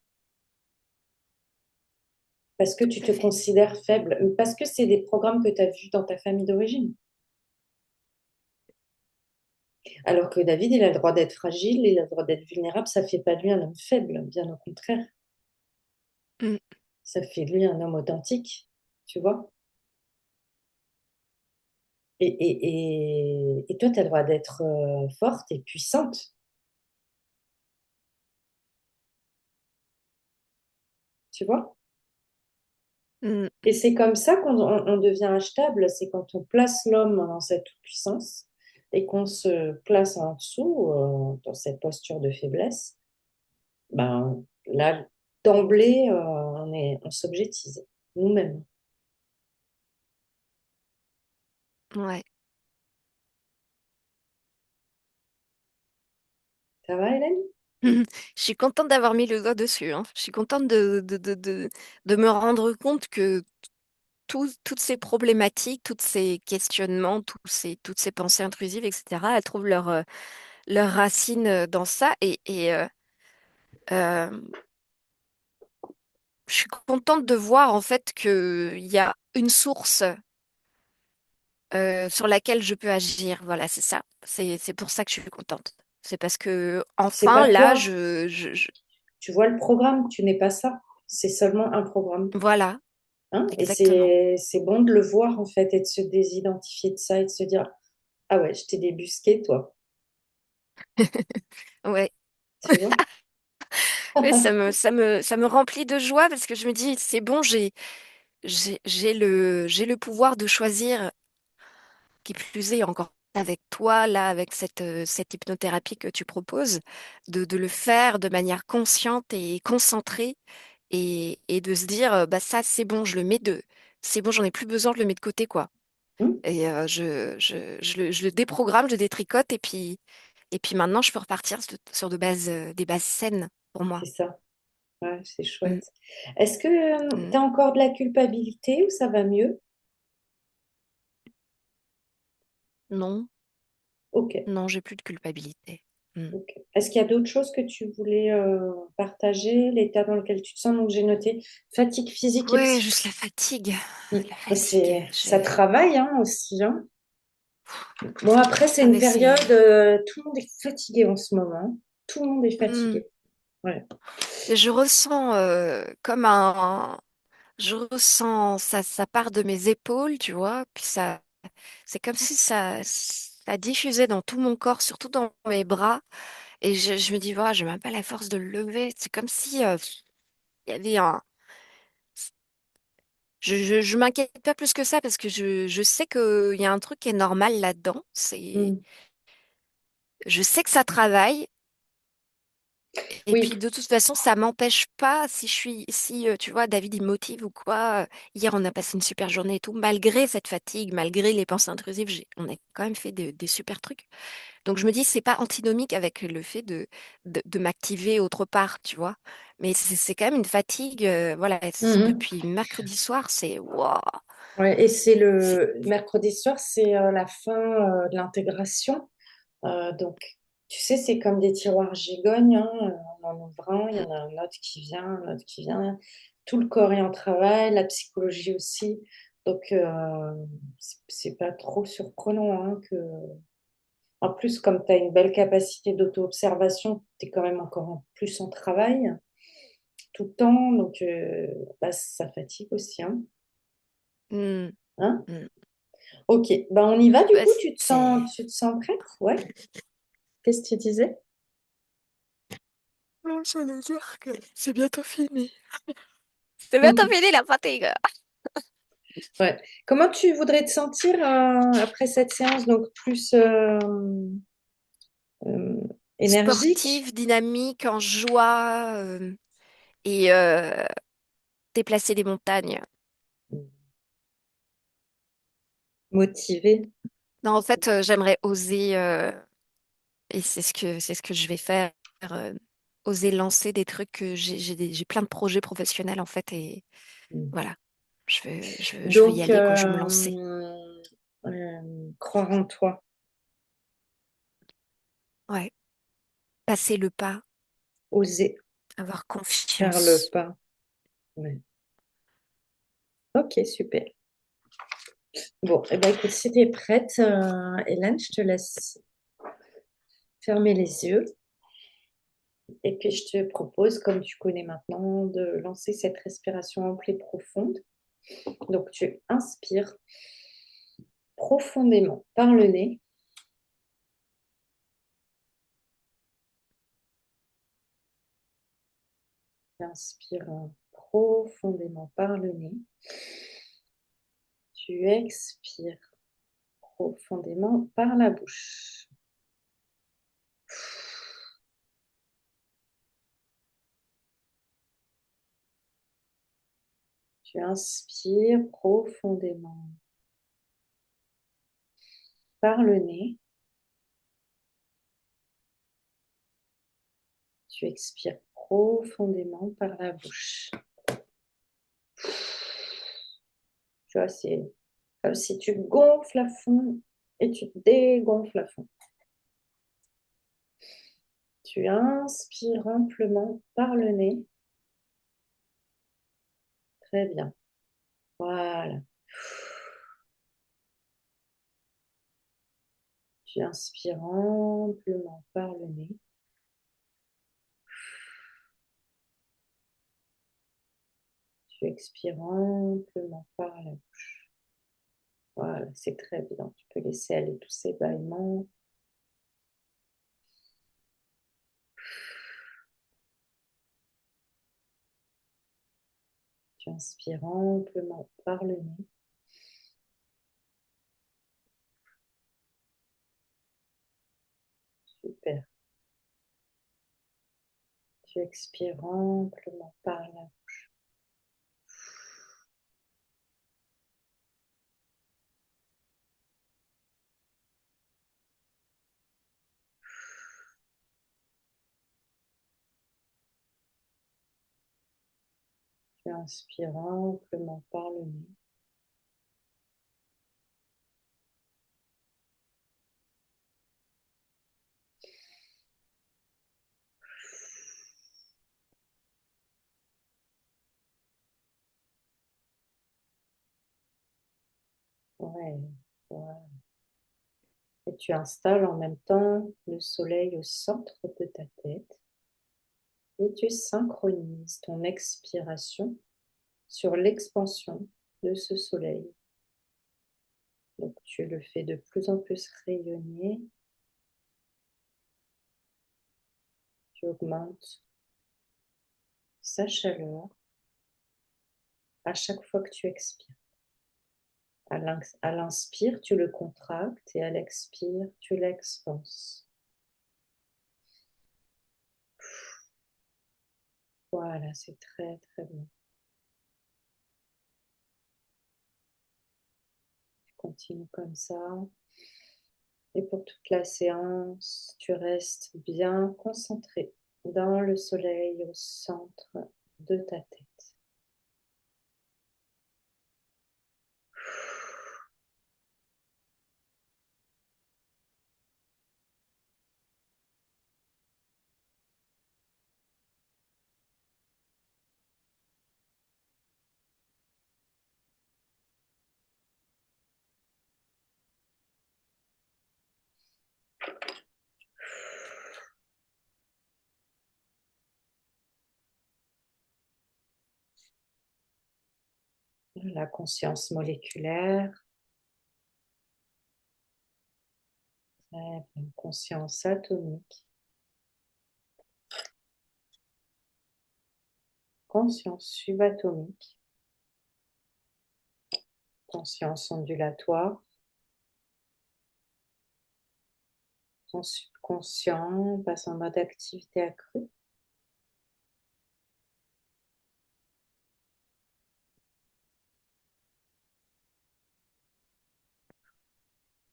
Parce que Tout tu à te fait. considères faible, parce que c'est des programmes que tu as vus dans ta famille d'origine. Alors que David, il a le droit d'être fragile, il a le droit d'être vulnérable, ça fait pas de lui un homme faible, bien au contraire. Mm. Ça fait de lui un homme authentique, tu vois. Et toi, tu as le droit d'être forte et puissante, tu vois. Mm. Et c'est comme ça qu'on devient achetable, c'est quand on place l'homme dans cette puissance et qu'on se place en dessous, dans cette posture de faiblesse. Ben, là, d'emblée, on s'objectise nous-mêmes. Ouais. Ça va, Hélène? Je suis contente d'avoir mis le doigt dessus, hein. Je suis contente de me rendre compte que toutes ces problématiques, tous ces questionnements, toutes ces pensées intrusives, etc., elles trouvent leur racine dans ça. Euh, je suis contente de voir en fait qu'il y a une source sur laquelle je peux agir. Voilà, c'est ça. C'est pour ça que je suis contente. C'est parce que C'est pas enfin là, toi. Tu vois le programme, tu n'es pas ça. C'est seulement un programme. voilà, Hein? Et exactement. c'est bon de le voir, en fait, et de se désidentifier de ça et de se dire, ah ouais, je t'ai débusqué, toi. Ouais. Tu vois? Oui, ça me remplit de joie parce que je me dis, c'est bon, j'ai le pouvoir de choisir, qui plus est encore avec toi, là, avec cette hypnothérapie que tu proposes, de le faire de manière consciente et concentrée et de se dire, bah ça, c'est bon, c'est bon, j'en ai plus besoin, je le mets de côté, quoi. Hum, Et je le déprogramme, je le détricote et puis maintenant, je peux repartir sur des bases saines pour c'est moi. ça. Ouais, c'est Mm, chouette. Est-ce que tu mm. as encore de la culpabilité ou ça va mieux? Non, Ok. non, j'ai plus de culpabilité. Mm. Ok. Est-ce qu'il y a d'autres choses que tu voulais partager, l'état dans lequel tu te sens? Donc, j'ai noté fatigue physique et Ouais, psychologique. juste la fatigue. La fatigue. Ça travaille hein, aussi. Hein. Bon, après, c'est Ah une mais période, c'est... tout le monde est fatigué en ce moment. Tout le monde est Mm. fatigué. Ouais. Et je ressens je ressens ça part de mes épaules, tu vois, puis ça, c'est comme si ça diffusait dans tout mon corps, surtout dans mes bras. Et je me dis, voilà, j'ai même pas la force de le lever. C'est comme si il y avait un. Je m'inquiète pas plus que ça parce que je sais qu'il y a un truc qui est normal là-dedans. Mm. Je sais que ça travaille. Et Oui. puis de toute façon, ça m'empêche pas si tu vois, David il me motive ou quoi. Hier, on a passé une super journée et tout, malgré cette fatigue, malgré les pensées intrusives, on a quand même fait des super trucs. Donc je me dis, c'est pas antinomique avec le fait de m'activer autre part, tu vois. Mais c'est quand même une fatigue, voilà, Mhm. depuis mercredi soir, c'est waouh, Ouais, et c'est c'est le mercredi soir, c'est la fin de l'intégration. Donc, tu sais, c'est comme des tiroirs gigognes. Hein. On en ouvre un, il y en a un autre qui vient, un autre qui vient. Tout le corps est en travail, la psychologie aussi. Donc, c'est pas trop surprenant hein, que. En plus, comme tu as une belle capacité d'auto-observation, tu es quand même encore plus en travail tout le temps. Donc, bah, ça fatigue aussi. Hein. Hmm, Hein. hmm. Ok, ben on y va du Ouais, coup, c'est tu te sens prête? Ouais. Qu'est-ce que tu disais? non, ça veut dire que c'est bientôt fini. C'est bientôt Ok. fini la fatigue. Ouais. Comment tu voudrais te sentir après cette séance? Donc plus euh, énergique, Sportive, dynamique, en joie et déplacer des montagnes. motivée. Non, en fait, j'aimerais oser, et c'est ce que je vais faire, euh, oser lancer des trucs que j'ai plein de projets professionnels en fait, et voilà, je veux y Donc, aller, quoi, je veux me lancer. croire en toi, Ouais, passer le pas, oser avoir faire le confiance. pas. Ouais. Ok, super. Bon, eh ben, écoute, si tu es prête, Hélène, je te laisse fermer les yeux. Et puis, je te propose, comme tu connais maintenant, de lancer cette respiration ample et profonde. Donc, tu inspires profondément par le nez. Tu inspires profondément par le nez. Tu expires profondément par la bouche. Tu inspires profondément par le nez. Tu expires profondément par la bouche. Tu vois, c'est comme si tu gonfles à fond et tu dégonfles à fond. Tu inspires amplement par le nez. Très bien. Voilà. Tu inspires amplement par le nez. Tu expires amplement par la bouche. Voilà, c'est très bien. Tu peux laisser aller tous ces bâillements. Tu inspires amplement par le nez. Super. Tu expires amplement par la bouche. Tu inspires amplement par le nez. Ouais, voilà. Et tu installes en même temps le soleil au centre de ta tête et tu synchronises ton expiration sur l'expansion de ce soleil. Donc tu le fais de plus en plus rayonner, tu augmentes sa chaleur à chaque fois que tu expires. À l'inspire, tu le contractes et à l'expire, tu l'expanses. Voilà, c'est très très bien. Tu continues comme ça. Et pour toute la séance, tu restes bien concentré dans le soleil au centre de ta tête. La conscience moléculaire, une conscience atomique, conscience subatomique, conscience ondulatoire, ton subconscient passe en mode activité accrue.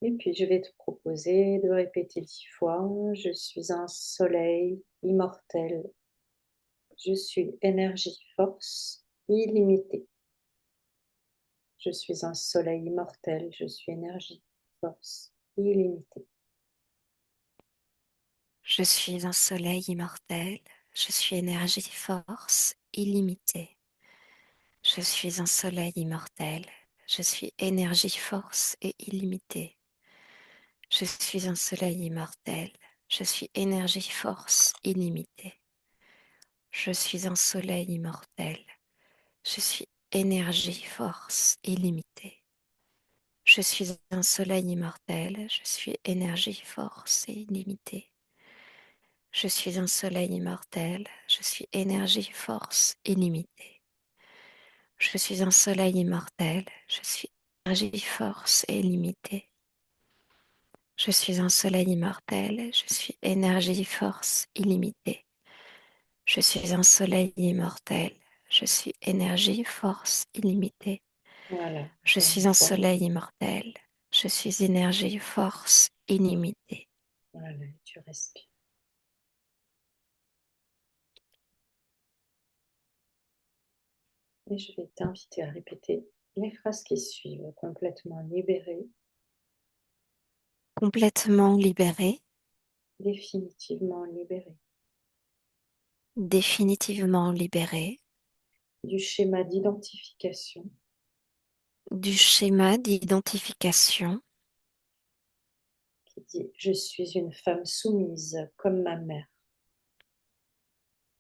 Et puis je vais te proposer de répéter 10 fois, je suis un soleil immortel, je suis énergie force illimitée. Je suis un soleil immortel, je suis énergie force illimitée. Je suis un soleil immortel. Je suis énergie, force illimitée. Je suis un soleil immortel. Je suis énergie, force et illimitée. Je suis un soleil immortel. Je suis énergie, force illimitée. Je suis un soleil immortel. Je suis énergie, force illimitée. Je suis un soleil immortel. Je suis énergie, force illimitée. Je suis un soleil immortel. Je suis énergie, force illimitée. Je suis un soleil immortel. Je suis énergie, force illimitée. Je suis un soleil immortel. Je suis énergie, force illimitée. Je suis un soleil immortel. Je suis énergie, force illimitée. Voilà, Je encore une suis un fois. soleil immortel. Je suis énergie, force illimitée. Voilà, tu respires. Et je vais t'inviter à répéter les phrases qui suivent, complètement libérée, Complètement libérée, définitivement libérée définitivement libérée du schéma d'identification du schéma d'identification qui dit je suis une femme soumise comme ma mère.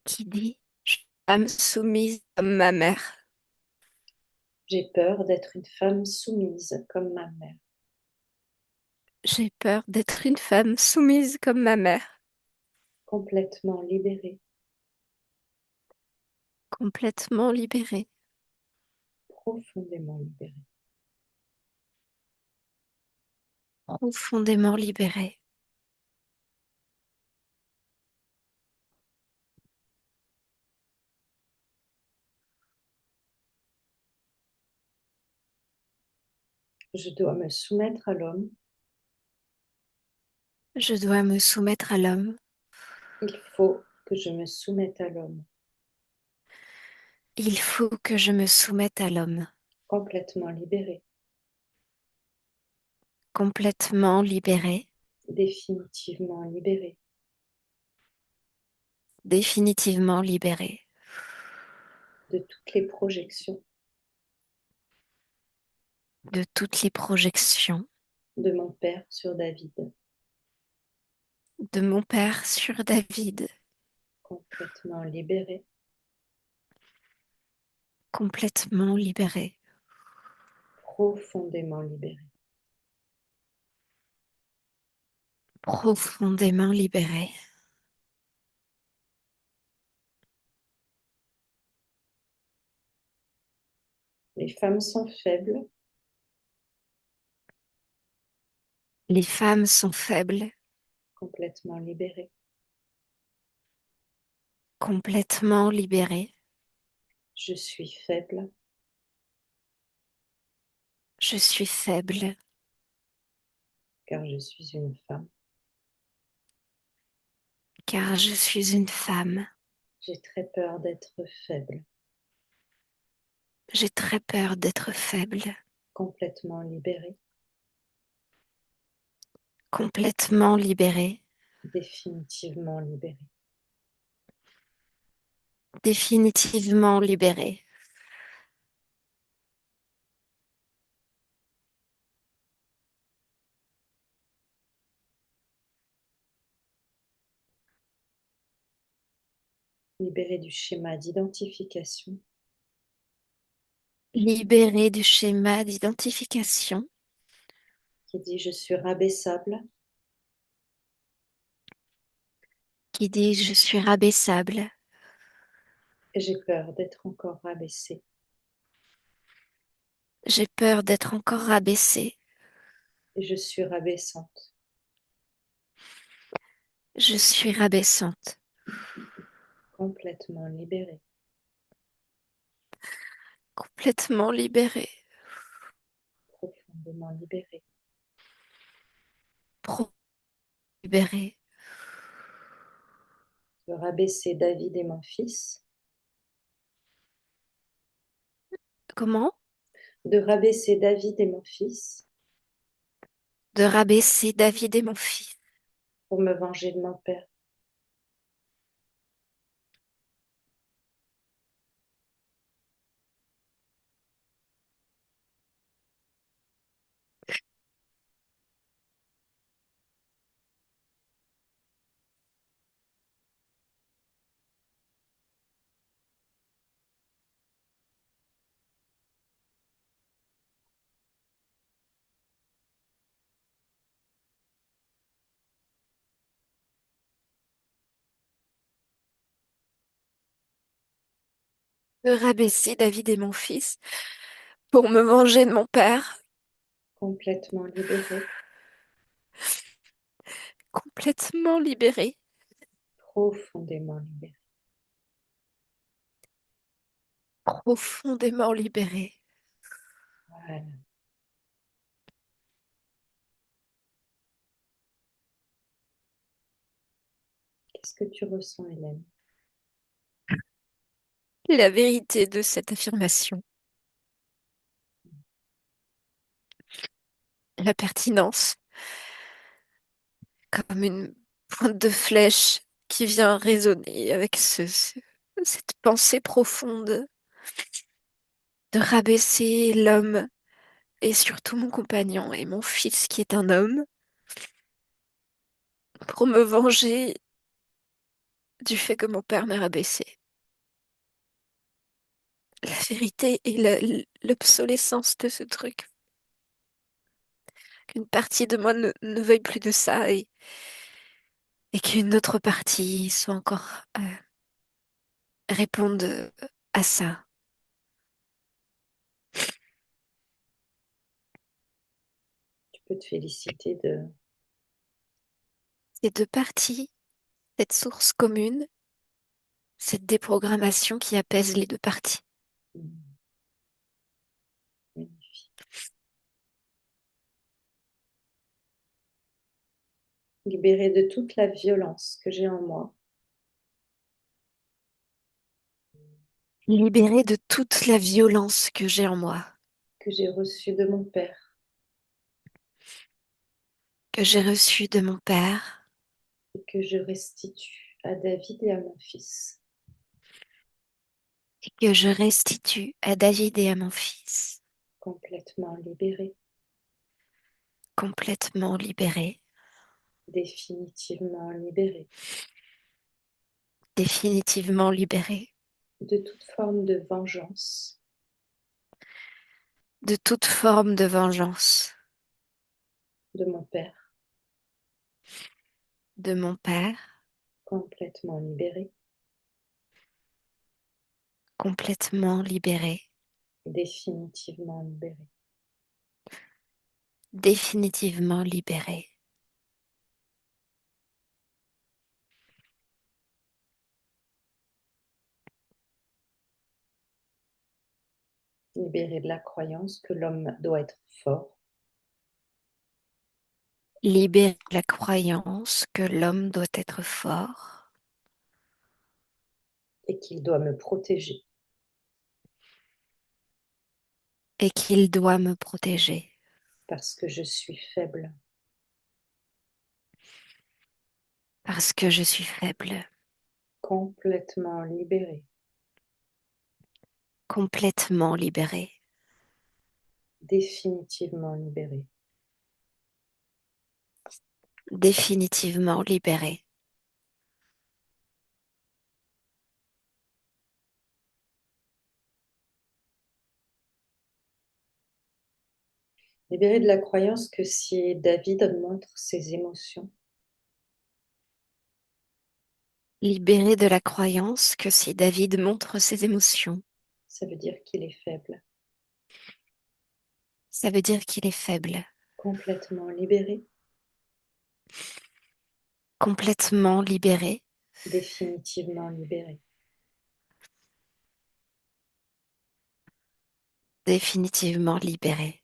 qui dit je suis femme soumise comme ma mère. J'ai peur d'être une femme soumise comme ma mère. J'ai peur d'être une femme soumise comme ma mère. Complètement libérée, Complètement libérée, profondément libérée. profondément libérée. Je dois me soumettre à l'homme. Je dois me soumettre à l'homme. Il faut que je me soumette à l'homme. Il faut que je me soumette à l'homme. Complètement libérée, Complètement libérée, définitivement libérée définitivement libérée de toutes les projections de toutes les projections de mon père sur David. de mon père sur David. Complètement libérée, Complètement libérée, profondément libérée. profondément libérée. Les femmes sont faibles, Les femmes sont faibles, complètement libérées. complètement libérées. Je suis faible, Je suis faible car je suis une femme. car je suis une femme. J'ai très peur d'être faible, J'ai très peur d'être faible, complètement libérée, complètement libérée, définitivement libérée. définitivement libérée. Libérée du schéma d'identification Libérée du schéma d'identification qui dit je suis rabaissable, qui dit je suis rabaissable. et j'ai peur d'être encore rabaissée. J'ai peur d'être encore rabaissée. Et je suis rabaissante, Je suis rabaissante, complètement libérée, complètement libérée, profondément libérée. libérée. De rabaisser David et mon fils, Comment? de rabaisser David et mon fils De rabaisser David et mon fils pour me venger de mon père. de rabaisser David et mon fils pour me venger de mon père, complètement libérée, complètement libérée, profondément libérée. profondément libérée. Voilà. Qu'est-ce que tu ressens, Hélène? La vérité de cette affirmation, la pertinence, comme une pointe de flèche qui vient résonner avec cette pensée profonde de rabaisser l'homme et surtout mon compagnon et mon fils qui est un homme pour me venger du fait que mon père m'a rabaissé. La vérité et l'obsolescence de ce truc. Qu'une partie de moi ne veuille plus de ça et qu'une autre partie soit encore réponde à ça. Tu peux te féliciter de... Ces deux parties, cette source commune, cette déprogrammation qui apaise les deux parties. Mm, magnifique. Libérée de toute la violence que j'ai en moi, Libérée de toute la violence que j'ai en moi, que j'ai reçue de mon père que j'ai reçue de mon père et que je restitue à David et à mon fils, et que je restitue à David et à mon fils, complètement libérée, complètement libérée, définitivement libérée définitivement libérée de toute forme de vengeance, de toute forme de vengeance de mon père, de mon père, complètement libérée, complètement libérée, définitivement libérée. définitivement libérée. Libérée de la croyance que l'homme doit être fort Libérée de la croyance que l'homme doit être fort et qu'il doit me protéger et qu'il doit me protéger parce que je suis faible, parce que je suis faible, complètement libérée, complètement libérée, définitivement libérée. définitivement libérée. Libérée de la croyance que si David montre ses émotions, Libérée de la croyance que si David montre ses émotions, ça veut dire qu'il est faible, ça veut dire qu'il est faible, complètement libérée, complètement libéré, définitivement libérée. définitivement libéré.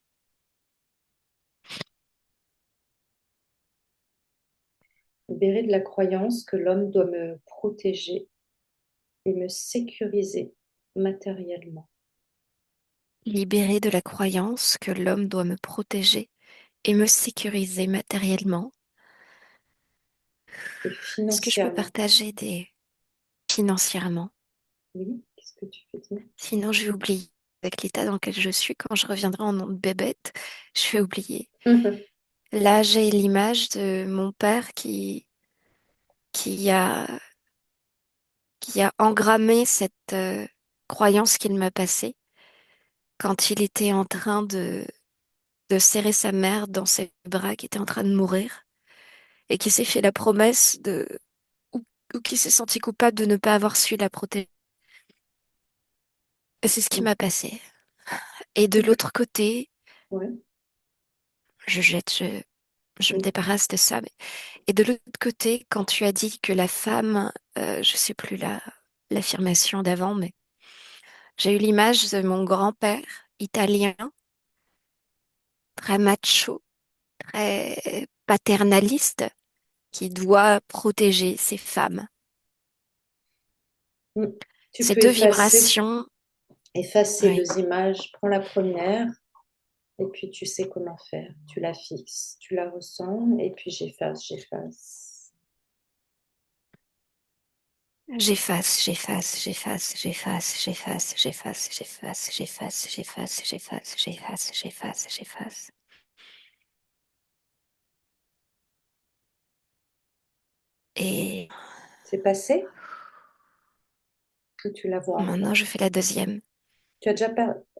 Libérée de la croyance que l'homme doit me protéger et me sécuriser matériellement Libéré de la croyance que l'homme doit me protéger et me sécuriser matériellement. et Est-ce que je peux financièrement. partager des financièrement? Oui, qu'est-ce que tu veux dire? Sinon, je vais oublier. Avec l'état dans lequel je suis, quand je reviendrai en nom de bébête, je vais oublier. Là, j'ai l'image de mon père qui a, qui a engrammé cette croyance qu'il m'a passée quand il était en train de serrer sa mère dans ses bras, qui était en train de mourir, et qui s'est fait la promesse ou, ou qui s'est senti coupable de ne pas avoir su la protéger. C'est ce qui Mm. m'a passé. Et de Tu peux. l'autre côté, Ouais. je jette, je me Mm. débarrasse de ça. Et de l'autre côté, quand tu as dit que la femme, je sais plus l'affirmation d'avant, mais j'ai eu l'image de mon grand-père italien, très macho, très paternaliste, qui doit protéger ses femmes. Mm. Tu Ces peux deux effacer. vibrations, Efface ces oui, deux images. Prends la première et puis tu sais comment faire. Tu la fixes, tu la ressens et puis j'efface, j'efface. j'efface, j'efface, j'efface, j'efface, j'efface, j'efface, j'efface, j'efface, j'efface, j'efface, j'efface, j'efface, j'efface. Et C'est passé ou tu la vois maintenant, encore? je fais la deuxième. Tu as déjà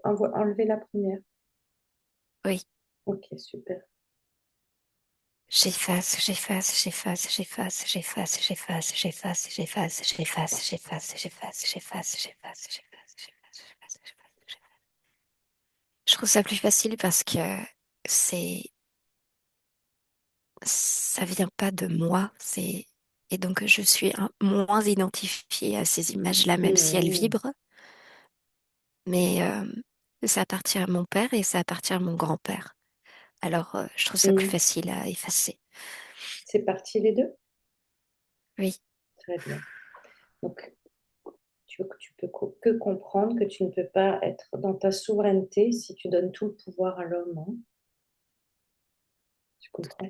enlevé la première? Oui. Ok, super. J'efface, j'efface, j'efface, j'efface, j'efface, j'efface, j'efface, j'efface, j'efface, j'efface, j'efface, j'efface, j'efface, j'efface, j'efface, j'efface. Je trouve ça plus facile parce que c'est, ça vient pas de moi, et donc je suis moins identifiée à ces images-là, même si elles Mhm. vibrent, mais ça appartient à mon père et ça appartient à mon grand-père. Alors, je trouve ça plus Mhm. facile à effacer. C'est parti les deux? Oui. Très bien. Donc, tu peux que comprendre que tu ne peux pas être dans ta souveraineté si tu donnes tout le pouvoir à l'homme, hein. Tu comprends?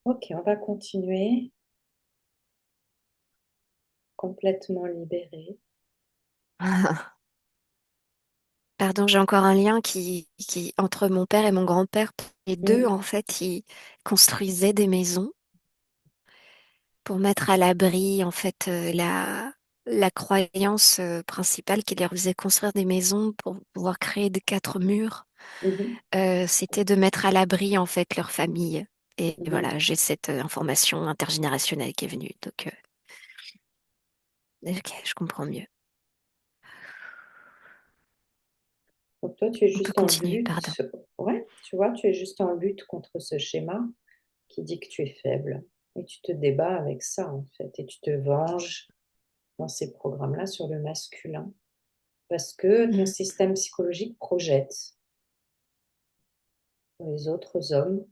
Ok, on va continuer. Complètement libéré. Pardon, j'ai encore un lien entre mon père et mon grand-père. Les deux, Mhm. en fait, ils construisaient des maisons pour mettre à l'abri, en fait, la croyance principale qui leur faisait construire des maisons pour pouvoir créer des quatre murs. Mhm. C'était de mettre à l'abri, en fait, leur famille. Et Mhm. voilà, j'ai cette information intergénérationnelle qui est venue. Donc, ok, je comprends mieux. Donc toi, tu es On peut juste en continuer, pardon. lutte. Ouais, tu vois, tu es juste en lutte contre ce schéma qui dit que tu es faible. Et tu te débats avec ça, en fait. Et tu te venges dans ces programmes-là sur le masculin. Parce que ton Mm. système psychologique projette sur les autres hommes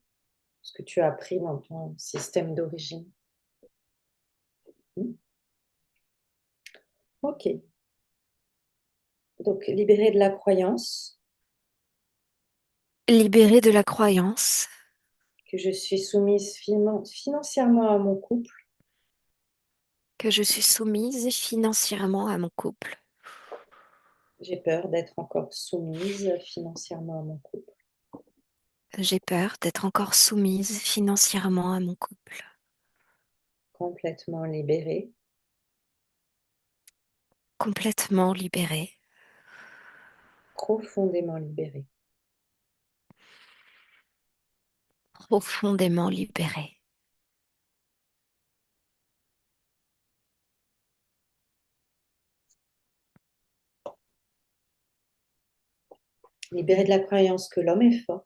ce que tu as appris dans ton système d'origine. Hmm. Ok. Donc, libéré de la croyance Libérée de la croyance que je suis soumise financièrement à mon couple. que je suis soumise financièrement à mon couple. J'ai peur d'être encore soumise financièrement à mon couple. J'ai peur d'être encore soumise financièrement à mon couple. Complètement libérée. Complètement libérée, Profondément libérée. profondément libérée. Libérée de la croyance que l'homme est fort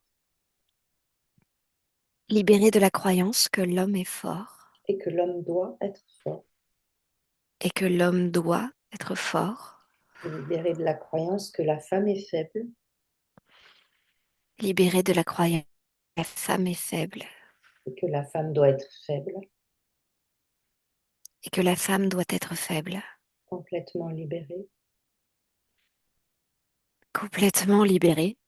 Libérée de la croyance que l'homme est fort et que l'homme doit être fort. et que l'homme doit être fort. Libérée de la croyance que la femme est faible Libérée de la croyance que la femme est faible et que la femme doit être faible. et que la femme doit être faible. Complètement libérée Complètement libérée.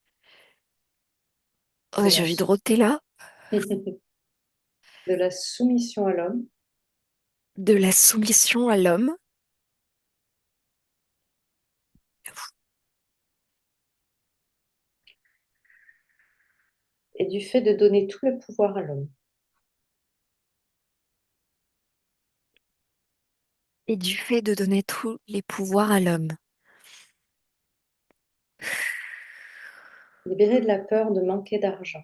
Oh, de j'ai la, envie de rôter là. de la soumission à l'homme De la soumission à l'homme et du fait de donner tout le pouvoir à l'homme. et du fait de donner tous les pouvoirs à l'homme. Libérée de la peur de manquer d'argent.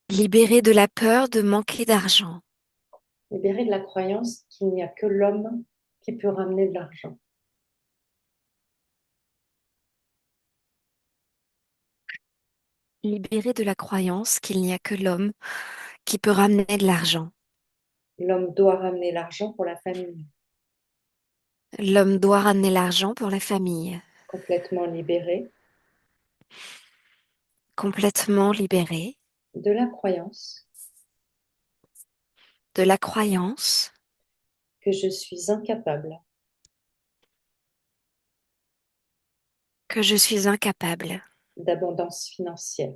Libérée de la peur de manquer d'argent. Libérée de la croyance qu'il n'y a que l'homme qui peut ramener de l'argent. Libérée de la croyance qu'il n'y a que l'homme qui peut ramener de l'argent. L'homme doit ramener l'argent pour la famille. L'homme doit ramener l'argent pour la famille. Complètement libéré Complètement libérée de la croyance de la croyance que je suis incapable que je suis incapable d'abondance financière.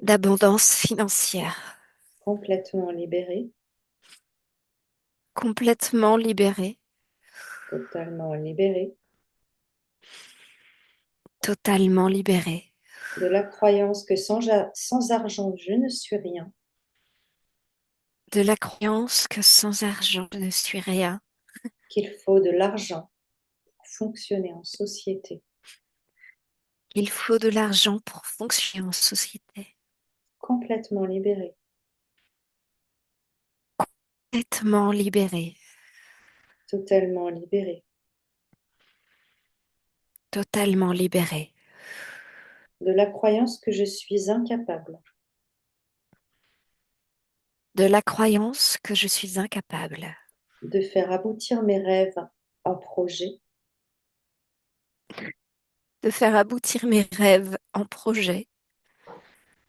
d'abondance financière. Complètement libéré, Complètement libérée, totalement libéré totalement libérée de la croyance que sans argent, je ne suis rien, de la croyance que sans argent je ne suis rien, qu'il faut de l'argent pour fonctionner en société. qu'il faut de l'argent pour fonctionner en société. Complètement libéré Complètement libérée, totalement libéré totalement libérée de la croyance que je suis incapable de la croyance que je suis incapable de faire aboutir mes rêves en projet, de faire aboutir mes rêves en projet,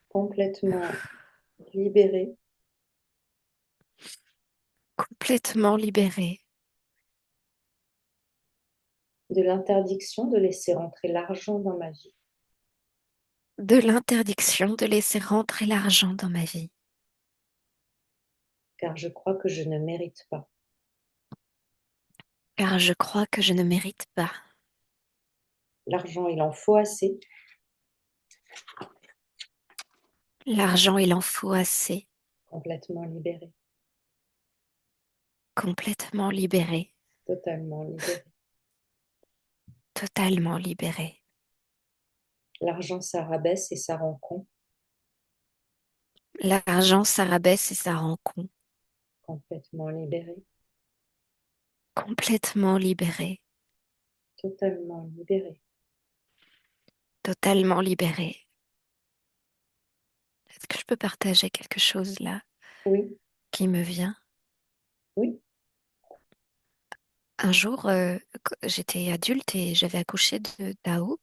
complètement libéré complètement libérée de l'interdiction de laisser rentrer l'argent dans ma vie, de l'interdiction de laisser rentrer l'argent dans ma vie, car je crois que je ne mérite pas. car je crois que je ne mérite pas. L'argent, il en faut assez, L'argent, il en faut assez, complètement libéré, complètement libéré, totalement libéré. totalement libéré. L'argent, ça rabaisse et ça rend con, L'argent, ça rabaisse et ça rend con, complètement libéré, complètement libéré, totalement libéré. totalement libéré. Est-ce que je peux partager quelque chose là Oui, qui me vient? oui, Un jour, j'étais adulte et j'avais accouché de Tao.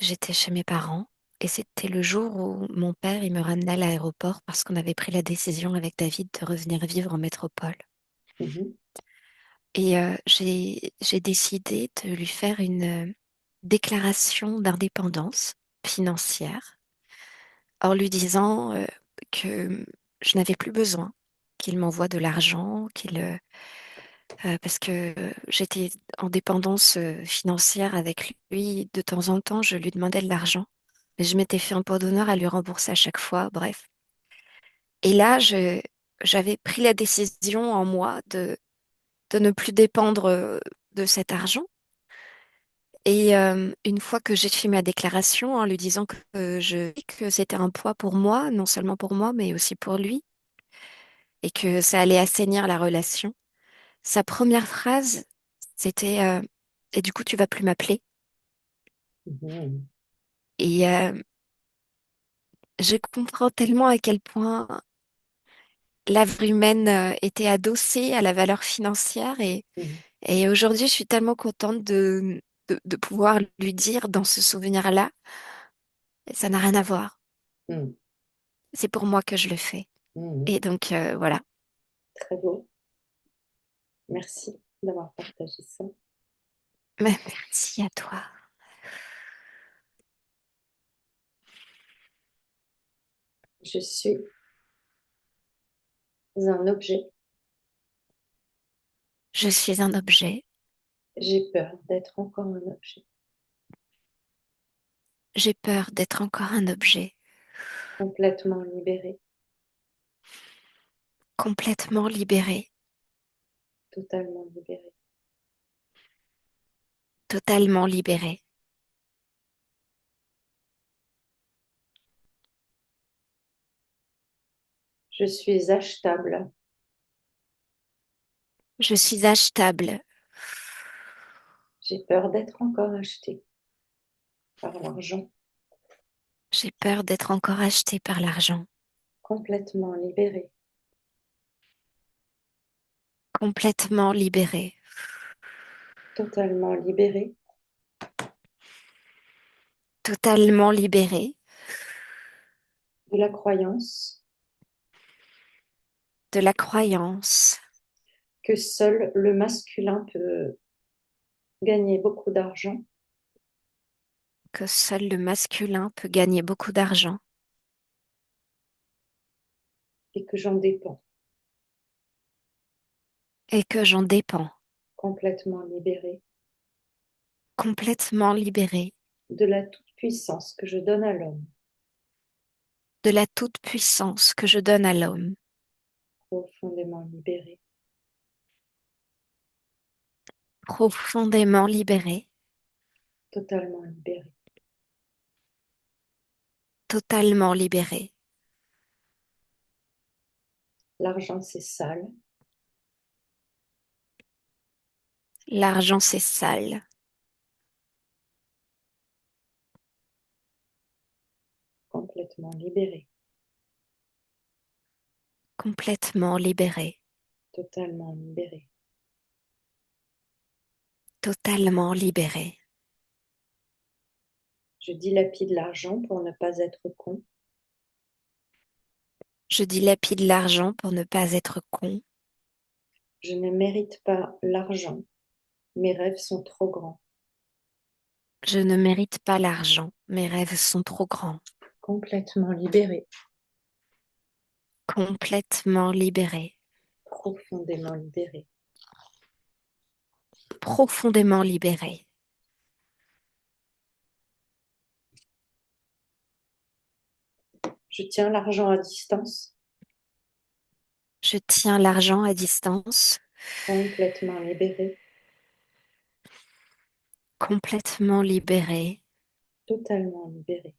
J'étais chez mes parents et c'était le jour où mon père, il me ramenait à l'aéroport parce qu'on avait pris la décision avec David de revenir vivre en métropole. mhm, Et j'ai décidé de lui faire une déclaration d'indépendance financière en lui disant que je n'avais plus besoin qu'il m'envoie de l'argent, parce que j'étais en dépendance financière avec lui. De temps en temps, je lui demandais de l'argent, mais je m'étais fait un pot d'honneur à lui rembourser à chaque fois, bref. Et là, j'avais pris la décision en moi de ne plus dépendre de cet argent. Et une fois que j'ai fait ma déclaration en lui disant que c'était un poids pour moi, non seulement pour moi, mais aussi pour lui, et que ça allait assainir la relation, sa première phrase, c'était et du coup, tu vas plus m'appeler. mhm, Et je comprends tellement à quel point l'œuvre humaine était adossée à la valeur financière. mhm, Et aujourd'hui, je suis tellement contente de pouvoir lui dire dans ce souvenir-là, ça n'a rien à voir. mhm, C'est pour moi que je le fais. mhm. Et donc, voilà. Très beau. Merci d'avoir partagé ça. Mais merci à toi. Je suis un objet. Je suis un objet. J'ai peur d'être encore un objet. J'ai peur d'être encore un objet. Complètement libéré, Complètement libéré. totalement libéré. Totalement libéré. Je suis achetable. Je suis achetable. J'ai peur d'être encore achetée par l'argent. J'ai peur d'être encore acheté par l'argent. Complètement libérée. Complètement libéré. Totalement libérée. Totalement libéré De la croyance de la croyance que seul le masculin peut gagner beaucoup d'argent que seul le masculin peut gagner beaucoup d'argent et que j'en dépends. et que j'en dépends. Complètement libérée. Complètement libéré De la toute-puissance que je donne à l'homme. de la toute-puissance que je donne à l'homme. Profondément libérée. Profondément libéré. Totalement libérée. Totalement libéré. L'argent, c'est sale. L'argent, c'est sale. Complètement libérée. Complètement libéré. Totalement libérée. Totalement libéré. Je dilapide l'argent pour ne pas être con. Je dilapide l'argent pour ne pas être con. Je ne mérite pas l'argent. Mes rêves sont trop grands. Je ne mérite pas l'argent. Mes rêves sont trop grands. Complètement libérée. Complètement libéré. Profondément libérée. Profondément libéré. Je tiens l'argent à distance. Je tiens l'argent à distance. Complètement libérée. Complètement libéré. Totalement libérée.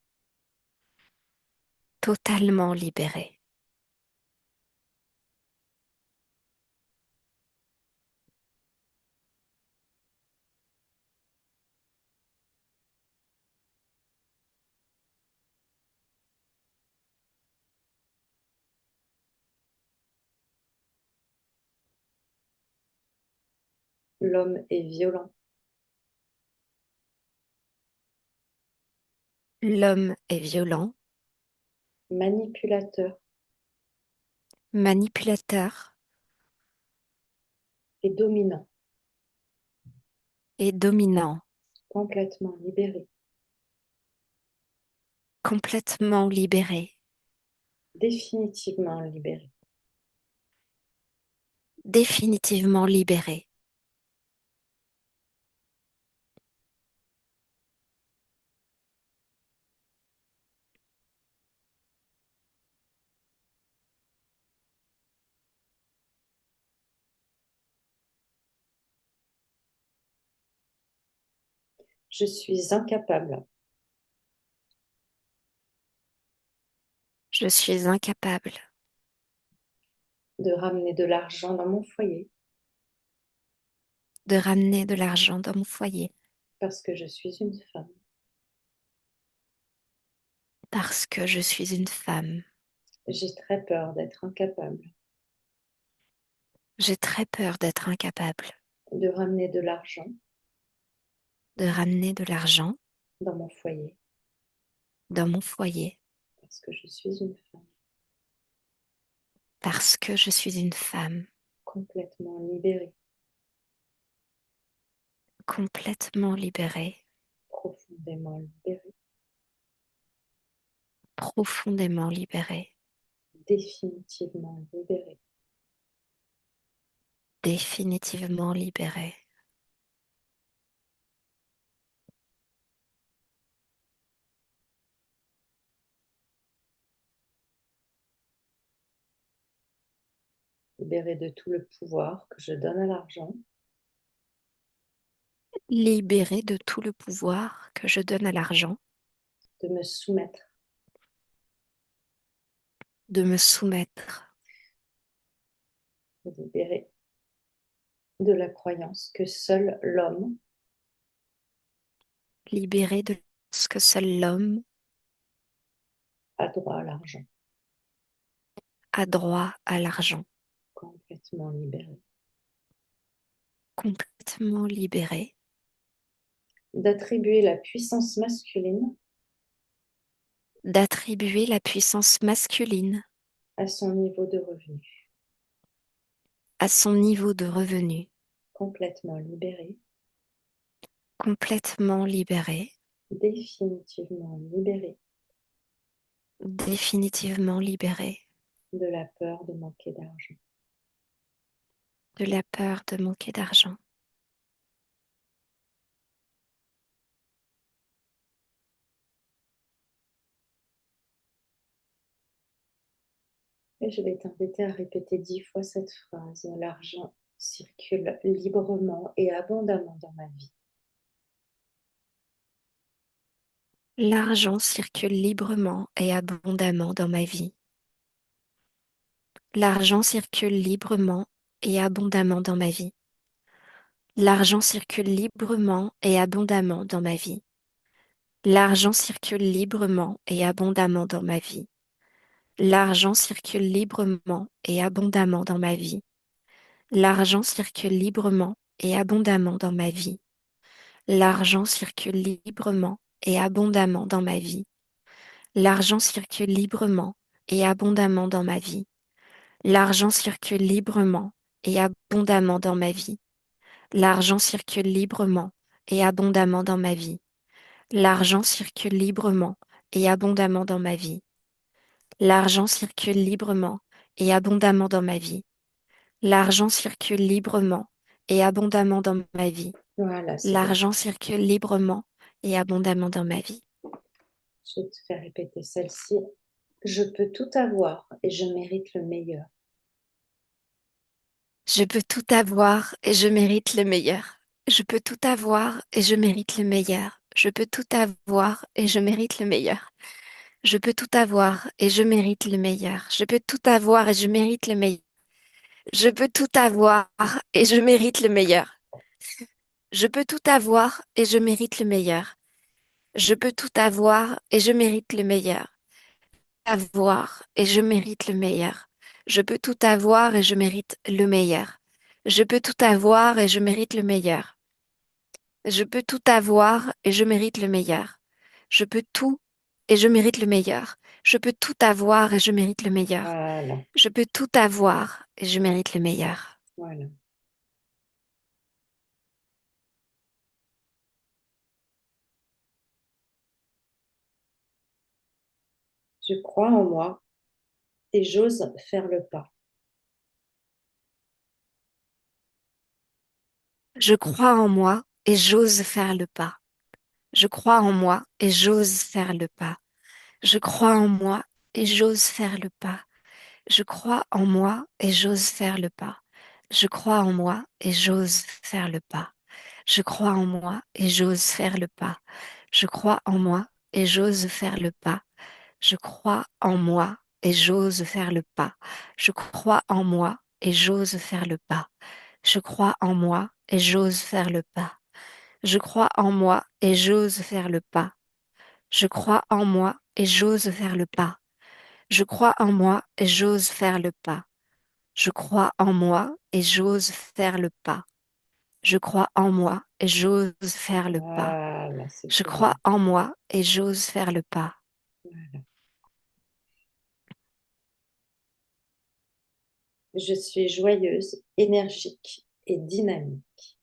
Totalement libéré. L'homme est violent, L'homme est violent, manipulateur manipulateur et dominant. et dominant. Complètement libéré. Complètement libéré. Définitivement libéré. Définitivement libéré. Je suis incapable Je suis incapable de ramener de l'argent dans mon foyer de ramener de l'argent dans mon foyer parce que je suis une femme. parce que je suis une femme. J'ai très peur d'être incapable J'ai très peur d'être incapable de ramener de l'argent de ramener de l'argent dans mon foyer dans mon foyer parce que je suis une femme parce que je suis une femme complètement libérée, complètement libérée, profondément libérée, profondément libérée, définitivement libérée. définitivement libérée. Libérée de tout le pouvoir que je donne à l'argent, Libérée de tout le pouvoir que je donne à l'argent, de me soumettre, de me soumettre, libérée de la croyance que seul l'homme libérée de ce que seul l'homme a droit à l'argent, a droit à l'argent, complètement libéré, complètement libérée, d'attribuer la puissance masculine d'attribuer la puissance masculine à son niveau de revenu, à son niveau de revenu, complètement libéré, complètement libérée, définitivement libéré définitivement libérée de la peur de manquer d'argent. de la peur de manquer d'argent. Et je vais t'inviter à répéter 10 fois cette phrase. L'argent circule librement et abondamment dans ma vie. L'argent circule librement et abondamment dans ma vie. L'argent circule librement et abondamment dans ma vie. L'argent circule librement et abondamment dans ma vie. L'argent circule librement et abondamment dans ma vie. L'argent circule librement et abondamment dans ma vie. L'argent circule librement et abondamment dans ma vie. L'argent circule librement et abondamment dans ma vie. L'argent circule librement et abondamment dans ma vie. L'argent circule librement et abondamment dans ma vie. L'argent circule librement et abondamment dans ma vie. L'argent circule librement et abondamment dans ma vie. L'argent circule librement et abondamment dans ma vie. L'argent circule librement et abondamment dans ma vie. Voilà, c'est bon. L'argent circule librement et abondamment dans ma vie. Je vais te faire répéter celle-ci. Je peux tout avoir et je mérite le meilleur. Je peux tout avoir et je mérite le meilleur. Je peux tout avoir et je mérite le meilleur. Je peux tout avoir et je mérite le meilleur. Je peux tout avoir et je mérite le meilleur. Je peux tout avoir et je mérite le meilleur. Je peux tout avoir et je mérite le meilleur. Je peux tout avoir et je mérite le meilleur. Je peux tout avoir et je mérite le meilleur. Avoir et je mérite le meilleur. Je peux tout avoir et je mérite le meilleur. Je peux tout avoir et je mérite le meilleur. Je peux tout avoir et je mérite le meilleur. Je peux tout et je mérite le meilleur. Je peux tout avoir et je mérite le meilleur. Voilà, Je peux tout avoir et je mérite le meilleur. voilà. Je crois en moi et j'ose faire le pas. Je crois en moi et j'ose faire le pas. Je crois en moi et j'ose faire le pas. Je crois en moi et j'ose faire le pas. Je crois en moi et j'ose faire le pas. Je crois en moi et j'ose faire le pas. Je crois en moi et j'ose faire le pas. Je crois en moi et j'ose faire le pas. Je crois en moi et j'ose faire le pas. Je crois en moi et j'ose faire le pas. Je crois en moi et j'ose faire le pas. Je crois en moi et j'ose faire le pas. Je crois en moi et j'ose faire le pas. Je crois en moi et j'ose faire le pas. Je crois en moi et j'ose faire le pas. Je crois en moi et j'ose faire le pas. Voilà, c'est Je tout crois bon. en moi et j'ose faire le pas. Voilà. Je suis joyeuse, énergique et dynamique.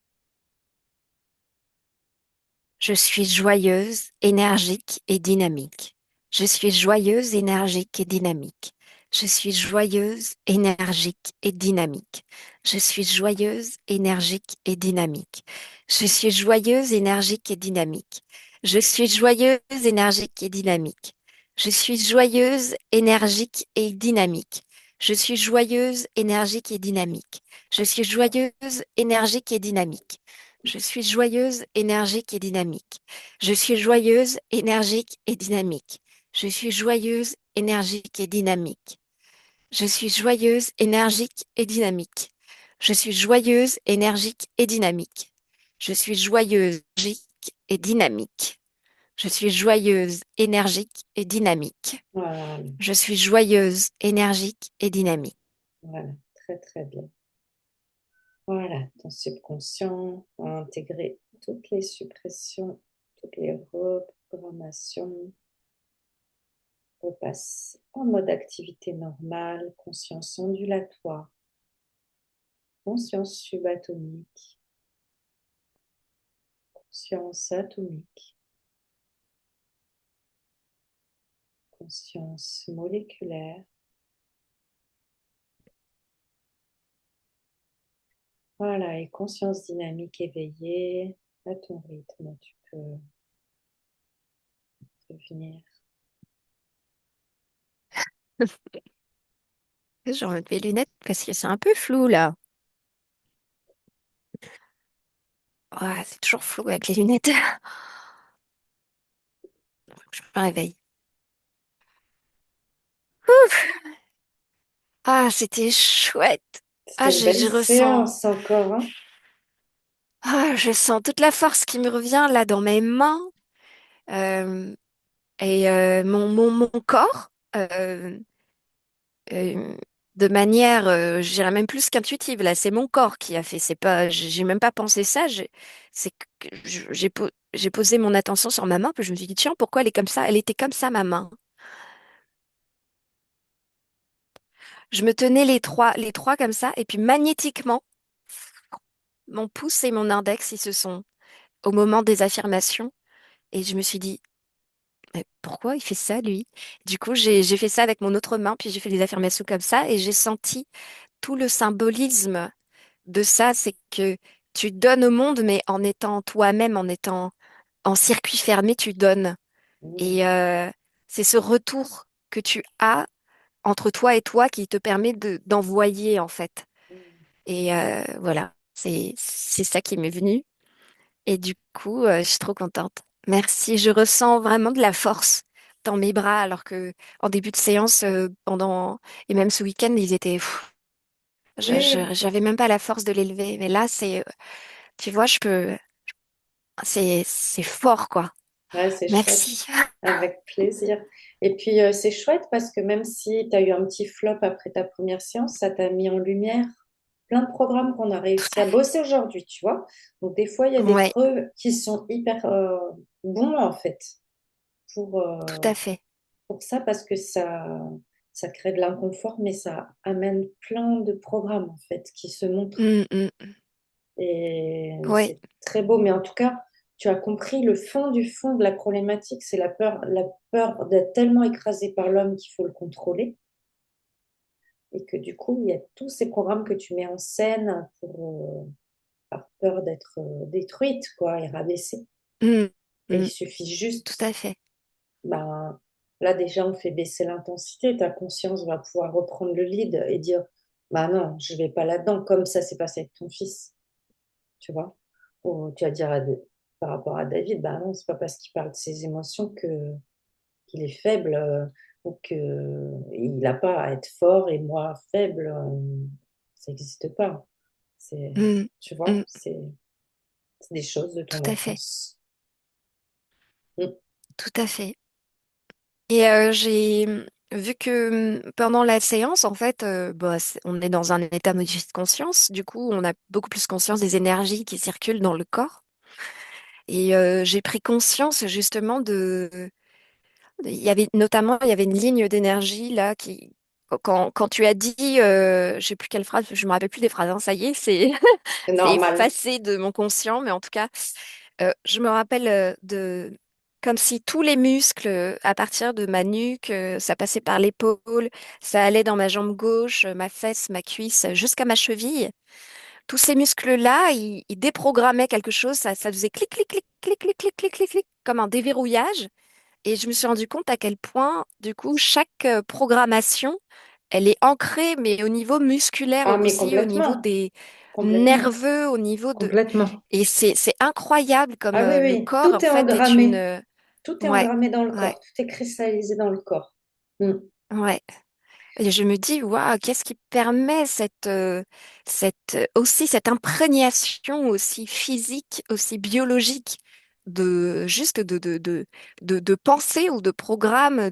Je suis joyeuse, énergique et dynamique. Je suis joyeuse, énergique et dynamique. Je suis joyeuse, énergique et dynamique. Je suis joyeuse, énergique et dynamique. Je suis joyeuse, énergique et dynamique. Je suis joyeuse, énergique et dynamique. Je suis joyeuse, énergique et dynamique. Je suis joyeuse, énergique et dynamique. Je suis joyeuse, énergique et dynamique. Je suis joyeuse, énergique et dynamique. Je suis joyeuse, énergique et dynamique. Je suis joyeuse, énergique et dynamique. Je suis joyeuse, énergique et dynamique. Je suis joyeuse, énergique et dynamique. Je suis joyeuse, énergique et dynamique. Je suis joyeuse, énergique et dynamique. Voilà, Je suis joyeuse, énergique et dynamique. voilà, très très bien. Voilà, ton subconscient va intégrer toutes les suppressions, toutes les reprogrammations, repasse en mode activité normale, conscience ondulatoire, conscience subatomique, conscience atomique, conscience moléculaire. Voilà, et conscience dynamique éveillée à ton rythme. Tu peux revenir. Je remets mes lunettes parce que c'est un peu flou là. Ouais, c'est toujours flou avec les lunettes. Je me réveille. Ouf. Ah, c'était chouette. Ah, C'était une belle je ressens. séance encore, hein? Ah, je sens toute la force qui me revient là dans mes mains euh, et mon corps euh, de manière, je dirais même plus qu'intuitive. Là, c'est mon corps qui a fait. C'est pas, j'ai même pas pensé ça. C'est que j'ai posé mon attention sur ma main, puis je me suis dit tiens, pourquoi elle est comme ça? Elle était comme ça ma main. Je me tenais les trois comme ça, et puis magnétiquement, mon pouce et mon index, ils se sont au moment des affirmations, et je me suis dit mais pourquoi il fait ça, lui? Du coup, j'ai fait ça avec mon autre main, puis j'ai fait des affirmations comme ça, et j'ai senti tout le symbolisme de ça, c'est que tu donnes au monde, mais en étant toi-même, en étant en circuit fermé, tu donnes. Mmh. Et c'est ce retour que tu as entre toi et toi qui te permet d'envoyer, en fait. Mmh. Et voilà, c'est ça qui m'est venu. Et du coup, je suis trop contente. Merci. Je ressens vraiment de la force dans mes bras, alors que en début de séance, pendant et même ce week-end, ils étaient. Oui, J'avais même pas la force de l'élever. Mais là, tu vois, je peux. C'est fort, quoi. ouais, c'est chouette, Merci. avec plaisir. Et puis, c'est chouette parce que même si tu as eu un petit flop après ta première séance, ça t'a mis en lumière plein de programmes qu'on a Tout réussi à à fait. bosser aujourd'hui, tu vois. Donc, des fois, il y a des Ouais, creux qui sont hyper bons, en fait, pour, tout euh, à fait. pour ça, parce que ça crée de l'inconfort, mais ça amène plein de programmes, en fait, qui se montrent. Mm, mm. Et Ouais. c'est très beau, mais en tout cas, tu as compris le fond du fond de la problématique, c'est la peur d'être tellement écrasé par l'homme qu'il faut le contrôler. Et que du coup, il y a tous ces programmes que tu mets en scène pour, par peur d'être détruite, quoi, et rabaissée. Mm, Et il mm. suffit Tout juste, à fait. ben, là déjà, on fait baisser l'intensité, ta conscience va pouvoir reprendre le lead et dire, bah non, je vais pas là-dedans, comme ça s'est passé avec ton fils. Tu vois. Ou tu vas dire par rapport à David, bah non, c'est pas parce qu'il parle de ses émotions que qu'il est faible ou que il n'a pas à être fort et moi faible. Ça n'existe pas. C'est, Mm, tu vois, mm. c'est des choses de Tout ton à fait. enfance. Mm. Tout à fait. Et j'ai vu que pendant la séance, en fait, bah, on est dans un état modifié de conscience. Du coup, on a beaucoup plus conscience des énergies qui circulent dans le corps. Et j'ai pris conscience justement il y avait une ligne d'énergie là qui, quand tu as dit, je sais plus quelle phrase, je me rappelle plus des phrases, hein, ça y est, C'est c'est normal. effacé de mon conscient, mais en tout cas, je me rappelle comme si tous les muscles, à partir de ma nuque, ça passait par l'épaule, ça allait dans ma jambe gauche, ma fesse, ma cuisse, jusqu'à ma cheville. Tous ces muscles-là, ils déprogrammaient quelque chose, ça faisait clic, clic, clic, clic, clic, clic, clic, clic, clic, comme un déverrouillage. Et je me suis rendu compte à quel point, du coup, chaque programmation, elle est ancrée, mais au niveau musculaire Ah, mais aussi, au niveau complètement, des complètement, nerveux, au niveau de... complètement. Et c'est incroyable comme Ah oui, le oui, corps, en tout est fait, est engrammé. Tout est Ouais, engrammé dans le ouais, corps, tout est cristallisé dans le corps. Mm. ouais. Et je me dis, waouh, qu'est-ce qui permet aussi cette imprégnation aussi physique, aussi biologique de juste de pensée ou de programme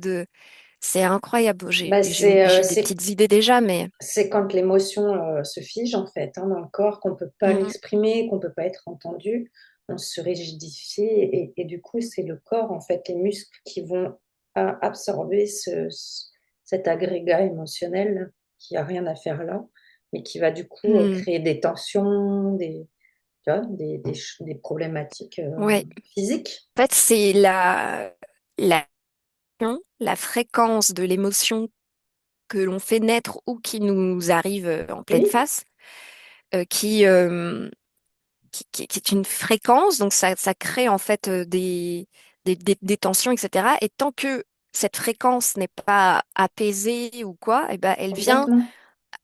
c'est incroyable. Bah, J'ai des petites idées déjà, mais c'est quand l'émotion se fige en fait hein, dans le corps, qu'on peut pas mm, l'exprimer, qu'on peut pas être entendu, on se rigidifie et du coup c'est le corps en fait, les muscles qui vont absorber cet agrégat émotionnel qui a rien à faire là, mais qui va du coup mm, créer des tensions, tu vois, des problématiques ouais. physiques. En fait, c'est la la fréquence de l'émotion que l'on fait naître ou qui nous arrive en pleine Oui, face, euh, qui, euh, qui est une fréquence, donc ça crée en fait des tensions, etc. Et tant que cette fréquence n'est pas apaisée ou quoi, eh ben, elle vient, complètement.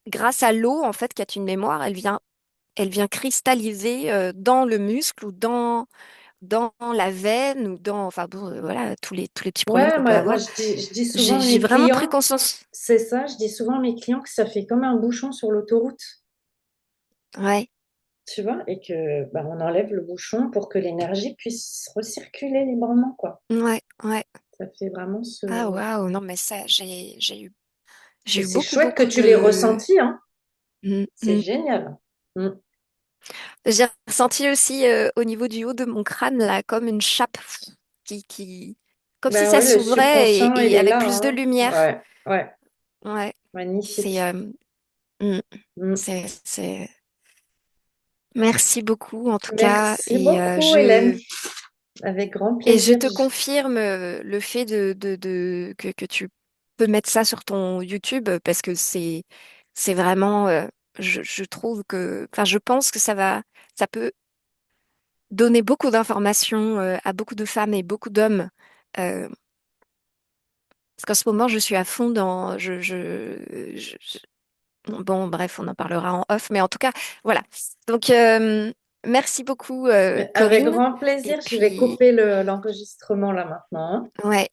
grâce à l'eau, en fait, qui est une mémoire, elle vient cristalliser dans le muscle ou dans la veine ou dans, enfin bon, voilà, tous les petits problèmes Ouais, qu'on peut moi avoir. je dis souvent à J'ai mes vraiment pris clients, conscience. c'est ça, je dis souvent à mes clients que ça fait comme un bouchon sur l'autoroute. Ouais, Tu vois, et que bah, on enlève le bouchon pour que l'énergie puisse recirculer librement, quoi. ouais, ouais. Ça fait vraiment ce... Ah waouh, non mais ça, j'ai Et eu c'est beaucoup, chouette que beaucoup tu l'aies de... ressenti, hein. Mm, C'est mm. génial. Mm. J'ai ressenti aussi au niveau du haut de mon crâne, là, comme une chape comme si Ben ça ouais, le s'ouvrait subconscient, il et est avec là, plus de hein. lumière. Ouais, ouais, Ouais, c'est... magnifique. mm, Mm. c'est... Merci beaucoup, en tout cas. Merci beaucoup, Hélène. Avec grand Et je plaisir. te confirme le fait que tu peux mettre ça sur ton YouTube parce que c'est vraiment, je trouve que, enfin, je pense que ça peut donner beaucoup d'informations à beaucoup de femmes et beaucoup d'hommes. Euh, Parce qu'en ce moment, je suis à fond dans, bon, bref, on en parlera en off, mais en tout cas, voilà. Donc, merci beaucoup, Mais avec Corinne. grand Et plaisir, je vais puis, couper l'enregistrement là maintenant, hein. ouais.